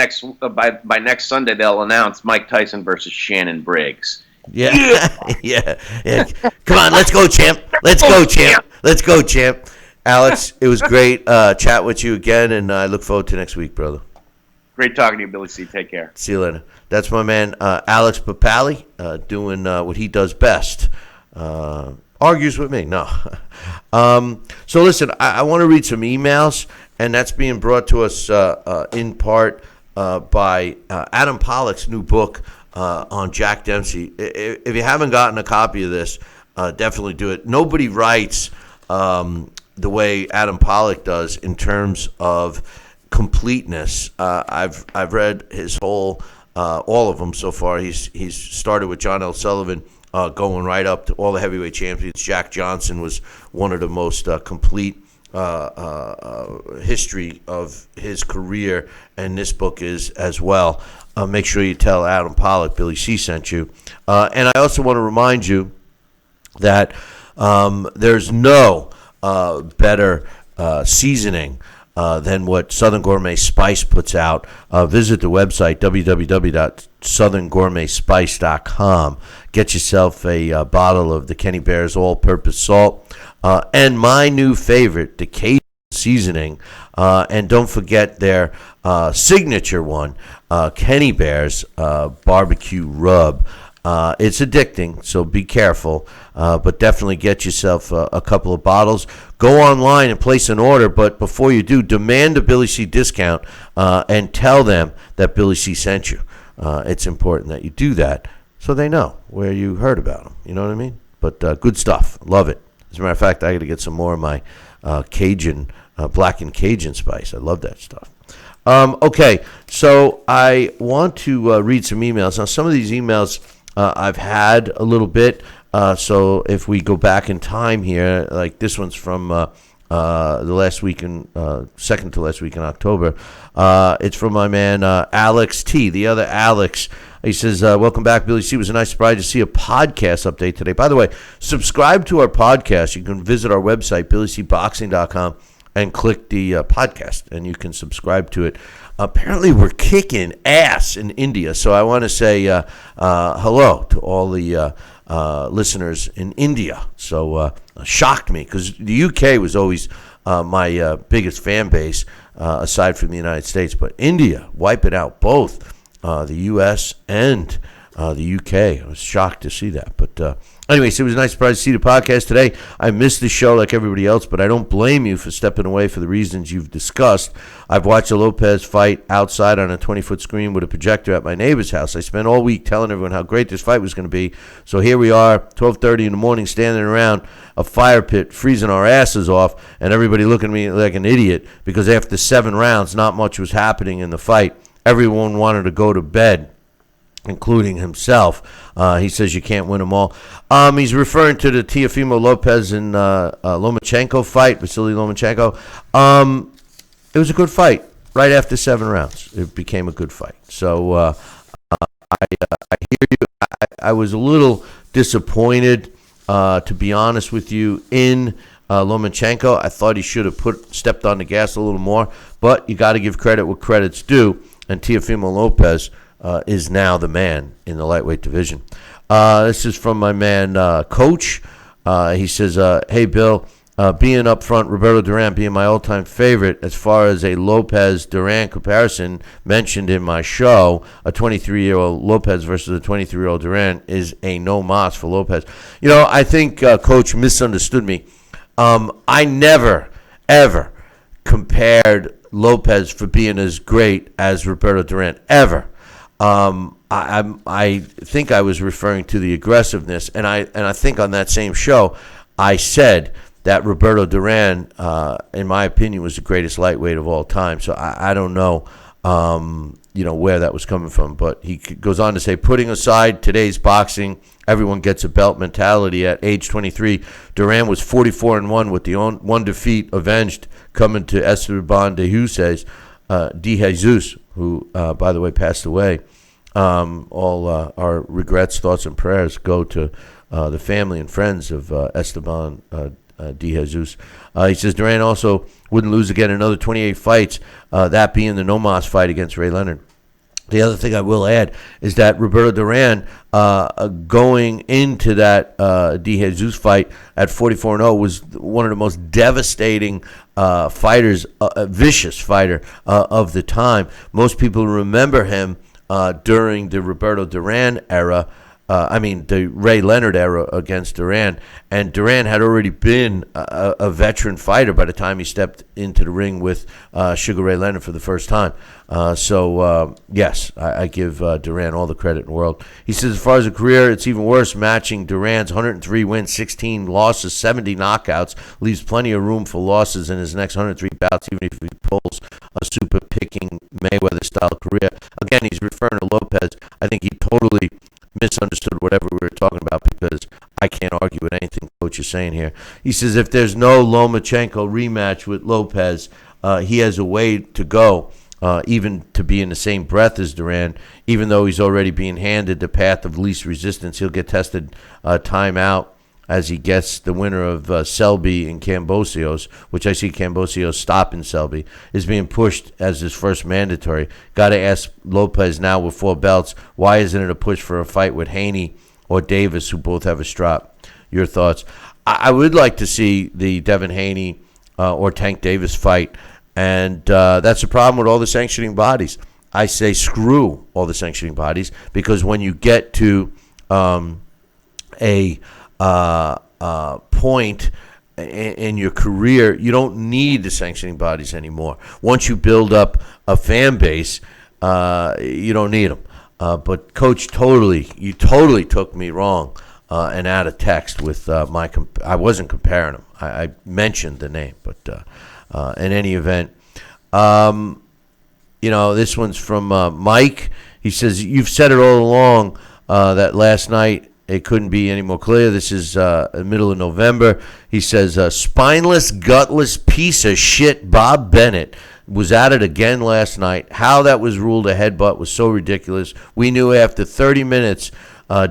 by next Sunday, they'll announce Mike Tyson versus Shannon Briggs. Yeah. Yeah. Come on, let's go, champ. Let's go, champ. Alex, it was great chat with you again, and I look forward to next week, brother. Great talking to you, Billy C. Take care. See you later. That's my man, Alex Papali, doing what he does best. Argues with me. No. So listen, I want to read some emails, and that's being brought to us in part by Adam Pollock's new book on Jack Dempsey. If you haven't gotten a copy of this, definitely do it. Nobody writes the way Adam Pollock does in terms of completeness. I've read his whole all of them so far. He's started with John L. Sullivan, going right up to all the heavyweight champions. Jack Johnson was one of the most complete history of his career, and this book is as well. Make sure you tell Adam Pollock Billy C sent you. And I also want to remind you that there's no better seasoning than what Southern Gourmet Spice puts out. Visit the website, www.southerngourmetspice.com. Get yourself a bottle of the Kenny Bears all-purpose salt. And my new favorite, the Cajun seasoning. And don't forget their signature one, Kenny Bears barbecue rub. It's addicting, so be careful, but definitely get yourself a couple of bottles. Go online and place an order, but before you do, demand a Billy C discount and tell them that Billy C sent you. It's important that you do that so they know where you heard about them. You know what I mean? But good stuff. Love it. As a matter of fact, I got to get some more of my Cajun black and Cajun spice. I love that stuff. Okay, so I want to read some emails. Now, some of these emails I've had a little bit. So if we go back in time here, like this one's from the last week in second to last week in October. It's from my man Alex T. The other Alex. He says, welcome back, Billy C. It was a nice surprise to see a podcast update today. By the way, subscribe to our podcast. You can visit our website, BillyCBoxing.com, and click the podcast, and you can subscribe to it. Apparently, we're kicking ass in India, so I want to say hello to all the listeners in India. So shocked me, because the UK was always my biggest fan base, aside from the United States. But India, wiping out both the U.S. and the UK. I was shocked to see that. But anyways, it was a nice surprise to see the podcast today. I missed the show like everybody else, but I don't blame you for stepping away for the reasons you've discussed. I've watched a Lopez fight outside on a 20-foot screen with a projector at my neighbor's house. I spent all week telling everyone how great this fight was going to be. So here we are, 12:30 in the morning, standing around a fire pit, freezing our asses off, and everybody looking at me like an idiot because after 7 rounds, not much was happening in the fight. Everyone wanted to go to bed, including himself. He says you can't win them all. He's referring to the Teofimo Lopez and Lomachenko fight, Vasily Lomachenko. It was a good fight. Right after 7 rounds, it became a good fight. So I hear you. I was a little disappointed, to be honest with you, in Lomachenko. I thought he should have stepped on the gas a little more, but you got to give credit where credit's due, and Teofimo Lopez is now the man in the lightweight division. This is from my man, Coach. He says, hey, Bill, being up front, Roberto Duran being my all-time favorite as far as a Lopez-Duran comparison mentioned in my show, a 23-year-old Lopez versus a 23-year-old Duran is a no-mas for Lopez. You know, I think Coach misunderstood me. I never, ever compared Lopez for being as great as Roberto Duran, ever. I think I was referring to the aggressiveness, and I think on that same show I said that Roberto Duran, in my opinion, was the greatest lightweight of all time. So I don't know, where that was coming from. But he goes on to say, putting aside today's boxing, everyone gets a belt mentality. At age 23, Duran was 44-1 with the one defeat avenged, coming to Esteban de Jesus, who, by the way, passed away. All our regrets, thoughts, and prayers go to the family and friends of Esteban de Jesus. He says Duran also wouldn't lose again another 28 fights, that being the no-mas fight against Ray Leonard. The other thing I will add is that Roberto Duran, going into that de Jesus fight at 44-0, was one of the most devastating fighters, a vicious fighter of the time. Most people remember him during the Roberto Duran era, the Ray Leonard era against Duran. And Duran had already been a veteran fighter by the time he stepped into the ring with Sugar Ray Leonard for the first time. Yes, I give Duran all the credit in the world. He says, as far as a career, it's even worse, matching Duran's 103 wins, 16 losses, 70 knockouts, leaves plenty of room for losses in his next 103 bouts, even if he pulls a super picking Mayweather-style career. Again, he's referring to Lopez. I think he totally misunderstood whatever we were talking about, because I can't argue with anything Coach is saying here. He says if there's no Lomachenko rematch with Lopez, he has a way to go, even to be in the same breath as Duran. Even though he's already being handed the path of least resistance, he'll get tested time out as he gets the winner of Selby and Kambosos, which I see Kambosos stopping Selby, is being pushed as his first mandatory. Got to ask Lopez now with 4 belts, why isn't it a push for a fight with Haney or Davis, who both have a strap? Your thoughts? I would like to see the Devin Haney or Tank Davis fight, and that's the problem with all the sanctioning bodies. I say screw all the sanctioning bodies, because when you get to a point in your career, you don't need the sanctioning bodies anymore. Once you build up a fan base, you don't need them. But Coach, you totally took me wrong and out of text with I wasn't comparing them. I mentioned the name, but in any event. This one's from Mike. He says, you've said it all along that last night it couldn't be any more clear. This is the middle of November. He says, spineless, gutless piece of shit Bob Bennett was at it again last night. How that was ruled a headbutt was so ridiculous. We knew after 30 minutes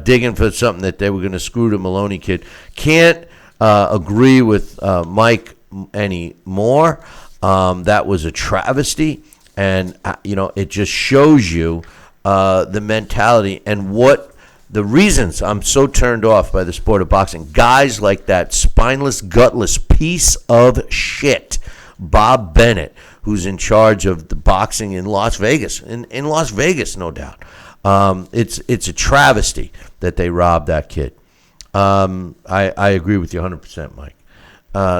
digging for something that they were going to screw the Maloney kid. Can't agree with Mike anymore. That was a travesty. And, it just shows you the mentality and what the reasons I'm so turned off by the sport of boxing. Guys like that spineless, gutless piece of shit, Bob Bennett, who's in charge of the boxing in Las Vegas. In Las Vegas, no doubt. It's a travesty that they robbed that kid. I agree with you 100%, Mike.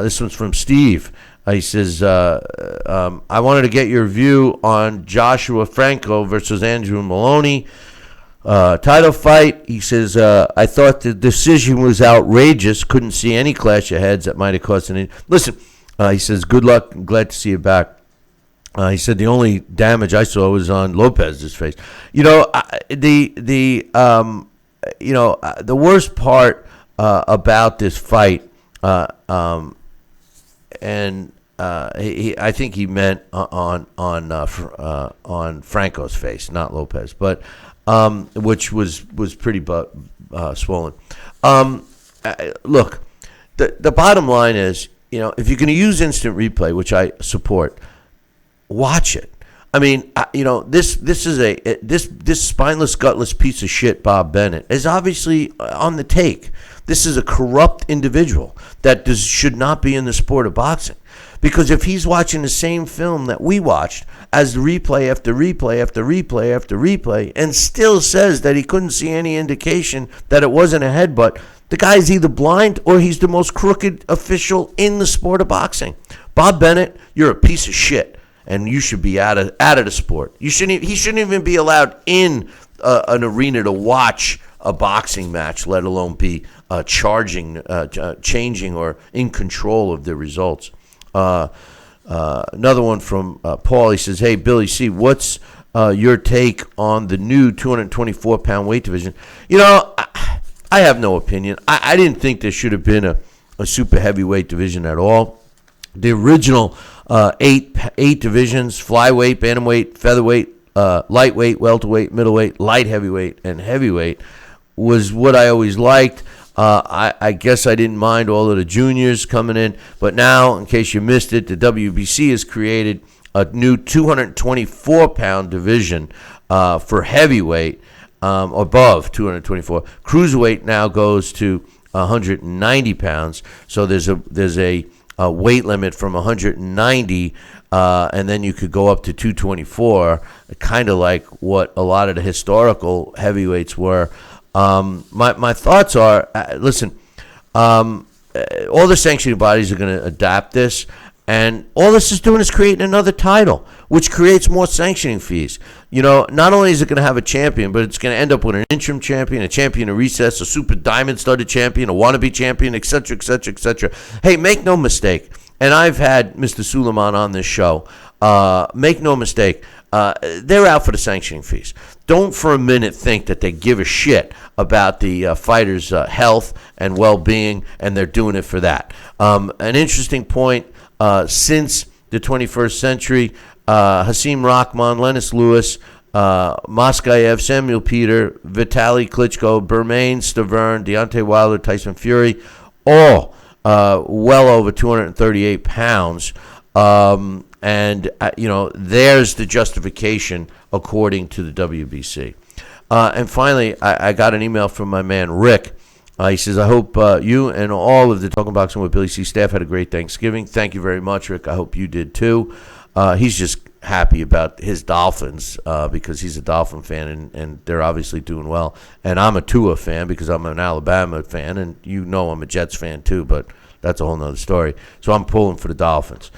This one's from Steve. He says, I wanted to get your view on Joshua Franco versus Andrew Maloney. Title fight. He says, I thought the decision was outrageous. Couldn't see any clash of heads that might have caused any. Listen, he says, good luck. I'm glad to see you back. He said the only damage I saw was on Lopez's face. The worst part about this fight, I think he meant on Franco's face, not Lopez, but which was pretty swollen. Look, the bottom line is, if you're going to use instant replay, which I support, watch it. I mean, this spineless, gutless piece of shit, Bob Bennett, is obviously on the take. This is a corrupt individual that should not be in the sport of boxing. Because if he's watching the same film that we watched as replay after replay after replay after replay and still says that he couldn't see any indication that it wasn't a headbutt, the guy's either blind or he's the most crooked official in the sport of boxing. Bob Bennett, you're a piece of shit. And you should be out of the sport. He shouldn't even be allowed in an arena to watch a boxing match, let alone be changing or in control of the results. Another one from Paul. He says, "Hey Billy C, what's your take on the new 224-pound weight division?" I have no opinion. I didn't think there should have been a super heavyweight division at all. The original eight divisions: flyweight, bantamweight, featherweight, lightweight, welterweight, middleweight, light heavyweight, and heavyweight was what I always liked. I guess I didn't mind all of the juniors coming in, but now, in case you missed it, the WBC has created a new 224-pound division for heavyweight, above 224. Cruiserweight now goes to 190 pounds, so there's a weight limit from 190, and then you could go up to 224, kind of like what a lot of the historical heavyweights were. My thoughts are, listen, all the sanctioning bodies are going to adapt this, and all this is doing is creating another title, which creates more sanctioning fees. Not only is it going to have a champion, but it's going to end up with an interim champion, a champion of recess, a super diamond-studded champion, a wannabe champion, etc., etc., etc. Hey, make no mistake, and I've had Mr. Suleiman on this show. Make no mistake, they're out for the sanctioning fees. Don't for a minute think that they give a shit about the fighters' health and well-being, and they're doing it for that. An interesting point, since the 21st century, Hasim Rahman, Lennox Lewis, Moskayev, Samuel Peter, Vitaly Klitschko, Bermain Stavern, Deontay Wilder, Tyson Fury, all well over 238 pounds. There's the justification according to the WBC. And finally, I got an email from my man Rick. He says, I hope you and all of the Talking Boxing with Billy C staff had a great Thanksgiving. Thank you very much, Rick. I hope you did too. He's just happy about his Dolphins because he's a Dolphin fan, and they're obviously doing well. And I'm a Tua fan because I'm an Alabama fan, and I'm a Jets fan too, but that's a whole nother story. So I'm pulling for the Dolphins.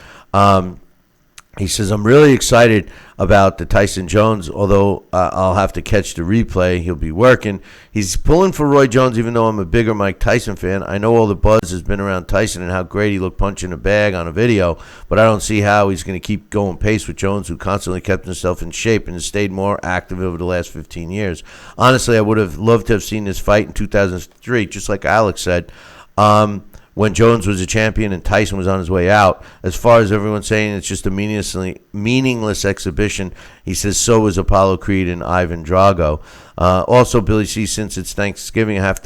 He says, I'm really excited about the Tyson Jones, although I'll have to catch the replay. He'll be working. He's pulling for Roy Jones, even though I'm a bigger Mike Tyson fan. I know all the buzz has been around Tyson and how great he looked punching a bag on a video, but I don't see how he's going to keep going pace with Jones, who constantly kept himself in shape and has stayed more active over the last 15 years. Honestly, I would have loved to have seen this fight in 2003, just like Alex said. When Jones was a champion and Tyson was on his way out. As far as everyone's saying it's just a meaningless exhibition, he says so was Apollo Creed and Ivan Drago. Also, Billy C., since it's Thanksgiving, I have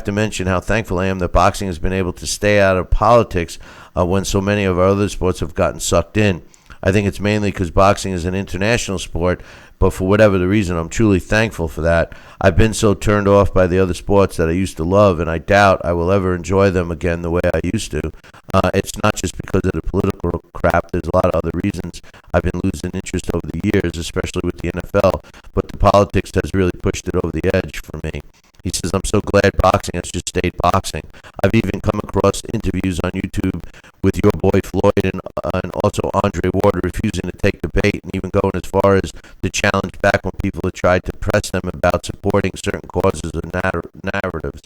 to mention how thankful I am that boxing has been able to stay out of politics when so many of our other sports have gotten sucked in. I think it's mainly because boxing is an international sport, but for whatever the reason, I'm truly thankful for that. I've been so turned off by the other sports that I used to love, and I doubt I will ever enjoy them again the way I used to. It's not just because of the political crap. There's a lot of other reasons I've been losing interest over the years, especially with the NFL, but the politics has really pushed it over the edge for me. He says, I'm so glad boxing has just stayed boxing. I've even come across interviews on YouTube with your boy Floyd and also Andre Ward refusing to take the bait and even going as far as to challenge back when people have tried to press them about supporting certain causes or narratives.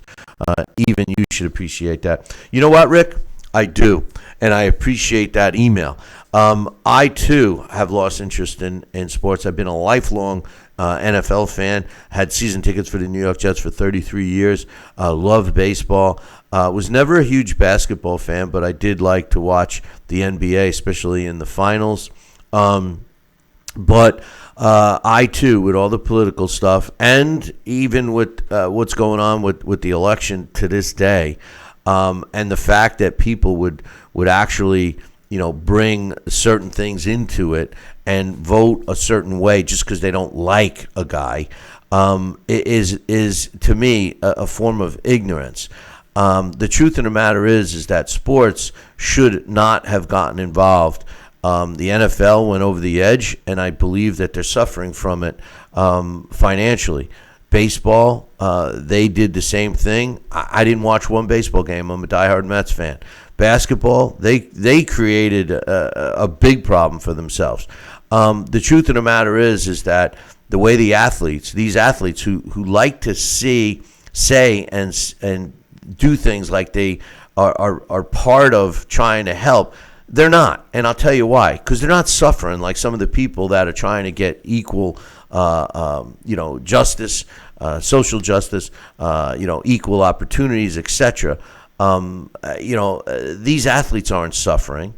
Even you should appreciate that. You know what, Rick? I do, and I appreciate that email. I, too, have lost interest in sports. I've been a lifelong NFL fan, had season tickets for the New York Jets for 33 years, loved baseball. Was never a huge basketball fan, but I did like to watch the NBA, especially in the finals. But I, too, with all the political stuff, and even with what's going on with the election to this day, and the fact that people would actually, bring certain things into it and vote a certain way just because they don't like a guy, is to me a form of ignorance. The truth of the matter is that sports should not have gotten involved. The NFL went over the edge, and I believe that they're suffering from it financially. Baseball, they did the same thing. I didn't watch one baseball game. I'm a diehard Mets fan. Basketball, they created a big problem for themselves. The truth of the matter is that the way these athletes who like to say and do things like they are part of trying to help, they're not. And I'll tell you why. Because they're not suffering like some of the people that are trying to get equal justice, social justice, equal opportunities, etc. These athletes aren't suffering.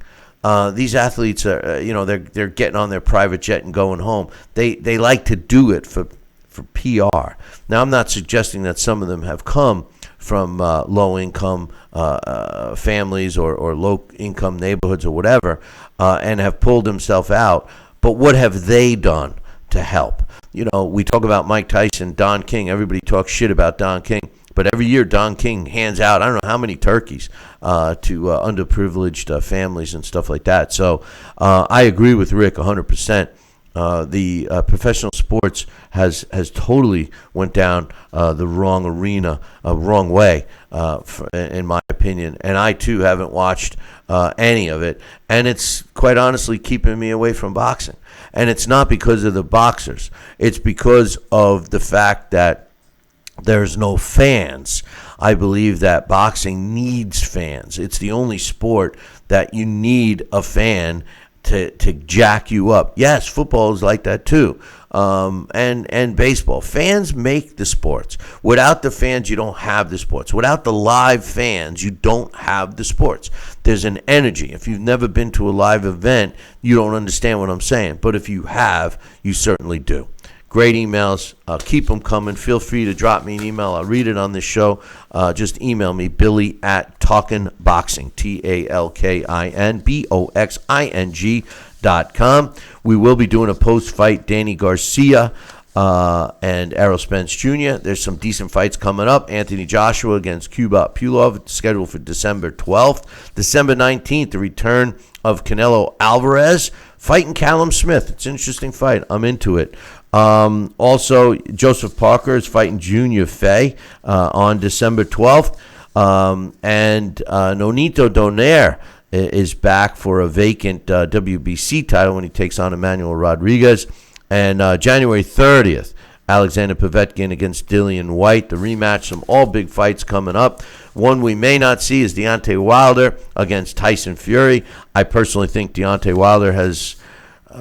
These athletes are, they're getting on their private jet and going home. They like to do it for PR. Now, I'm not suggesting that some of them have come from low-income families or low-income neighborhoods or whatever, and have pulled themselves out. But what have they done to help? We talk about Mike Tyson, Don King. Everybody talks shit about Don King. But every year, Don King hands out, I don't know how many turkeys to underprivileged families and stuff like that. So I agree with Rick 100%. The professional sports has totally went down the wrong arena, wrong way, in my opinion. And I, too, haven't watched any of it. And it's quite honestly keeping me away from boxing. And it's not because of the boxers. It's because of the fact that there's no fans. I believe that boxing needs fans. It's the only sport that you need a fan to jack you up. Yes, football is like that too, and baseball. Fans make the sports. Without the fans, you don't have the sports. Without the live fans, you don't have the sports. There's an energy. If you've never been to a live event, you don't understand what I'm saying. But if you have, you certainly do. Great emails. Keep them coming. Feel free to drop me an email. I'll read it on this show. Just email me, Billy@TalkinBoxing, TalkinBoxing.com. We will be doing a post-fight Danny Garcia and Errol Spence Jr. There's some decent fights coming up. Anthony Joshua against Kubrat Pulev, scheduled for December 12th. December 19th, the return of Canelo Alvarez fighting Callum Smith. It's an interesting fight. I'm into it. Also, Joseph Parker is fighting Junior Fay on December 12th. And Nonito Donaire is back for a vacant WBC title when he takes on Emmanuel Rodriguez. And January 30th, Alexander Povetkin against Dillian White, the rematch. Some all big fights coming up. One we may not see is Deontay Wilder against Tyson Fury. I personally think Deontay Wilder has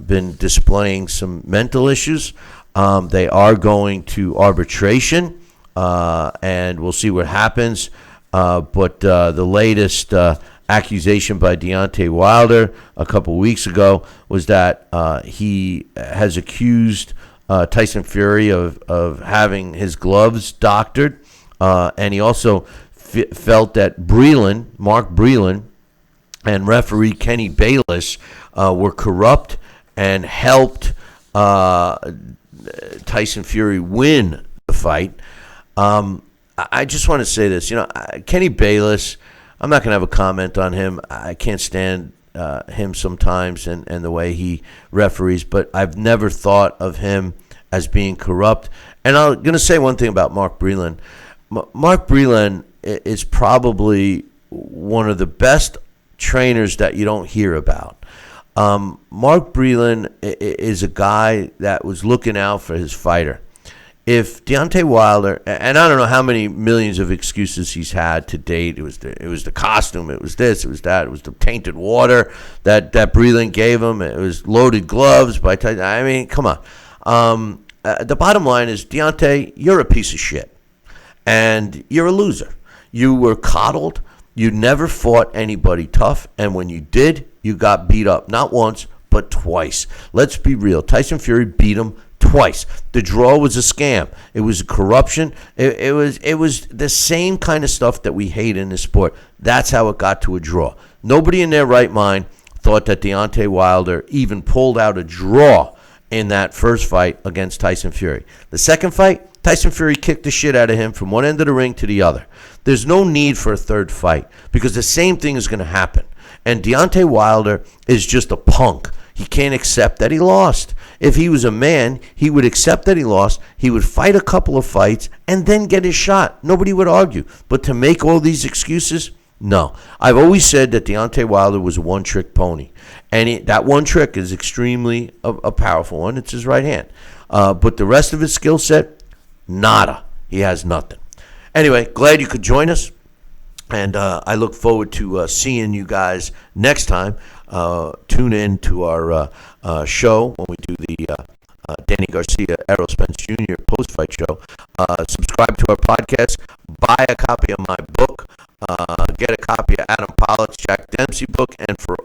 been displaying some mental issues. They are going to arbitration, and we'll see what happens. But the latest accusation by Deontay Wilder a couple weeks ago was that he has accused Tyson Fury of having his gloves doctored, and he also felt that Mark Breland, and referee Kenny Bayless were corrupt and helped Tyson Fury win the fight. I just want to say this. Kenny Bayless, I'm not going to have a comment on him. I can't stand him sometimes and the way he referees, but I've never thought of him as being corrupt. And I'm going to say one thing about Mark Breland. Mark Breland is probably one of the best trainers that you don't hear about. Mark Breland is a guy that was looking out for his fighter. If Deontay Wilder, and I don't know how many millions of excuses he's had to date, it was the costume, it was this, it was that, it was the tainted water that Breland gave him, it was loaded gloves by Tyson. I mean, come on. The bottom line is, Deontay, you're a piece of shit, and you're a loser. You were coddled. You never fought anybody tough, and when you did, you got beat up. Not once, but twice. Let's be real. Tyson Fury beat him twice. The draw was a scam. It was corruption. It was the same kind of stuff that we hate in this sport. That's how it got to a draw. Nobody in their right mind thought that Deontay Wilder even pulled out a draw in that first fight against Tyson Fury. The second fight, Tyson Fury kicked the shit out of him from one end of the ring to the other. There's no need for a third fight because the same thing is going to happen. And Deontay Wilder is just a punk. He can't accept that he lost. If he was a man, he would accept that he lost. He would fight a couple of fights and then get his shot. Nobody would argue. But to make all these excuses, no. I've always said that Deontay Wilder was a one-trick pony. And that one trick is extremely a powerful one. It's his right hand. But the rest of his skill set, nada. He has nothing. Anyway, glad you could join us. And I look forward to seeing you guys next time. Tune in to our show when we do the Danny Garcia, Errol Spence Jr. post-fight show. Subscribe to our podcast. Buy a copy of my book. Get a copy of Adam Pollock's Jack Dempsey book. And for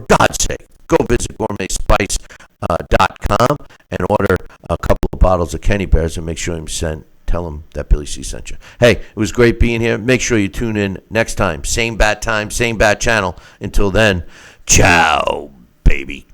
God's sake, go visit gourmetspice.com and order a couple of bottles of Kenny Bears and make sure you tell him that Billy C sent you. Hey, it was great being here. Make sure you tune in next time. Same bat time, same bat channel. Until then, ciao, baby.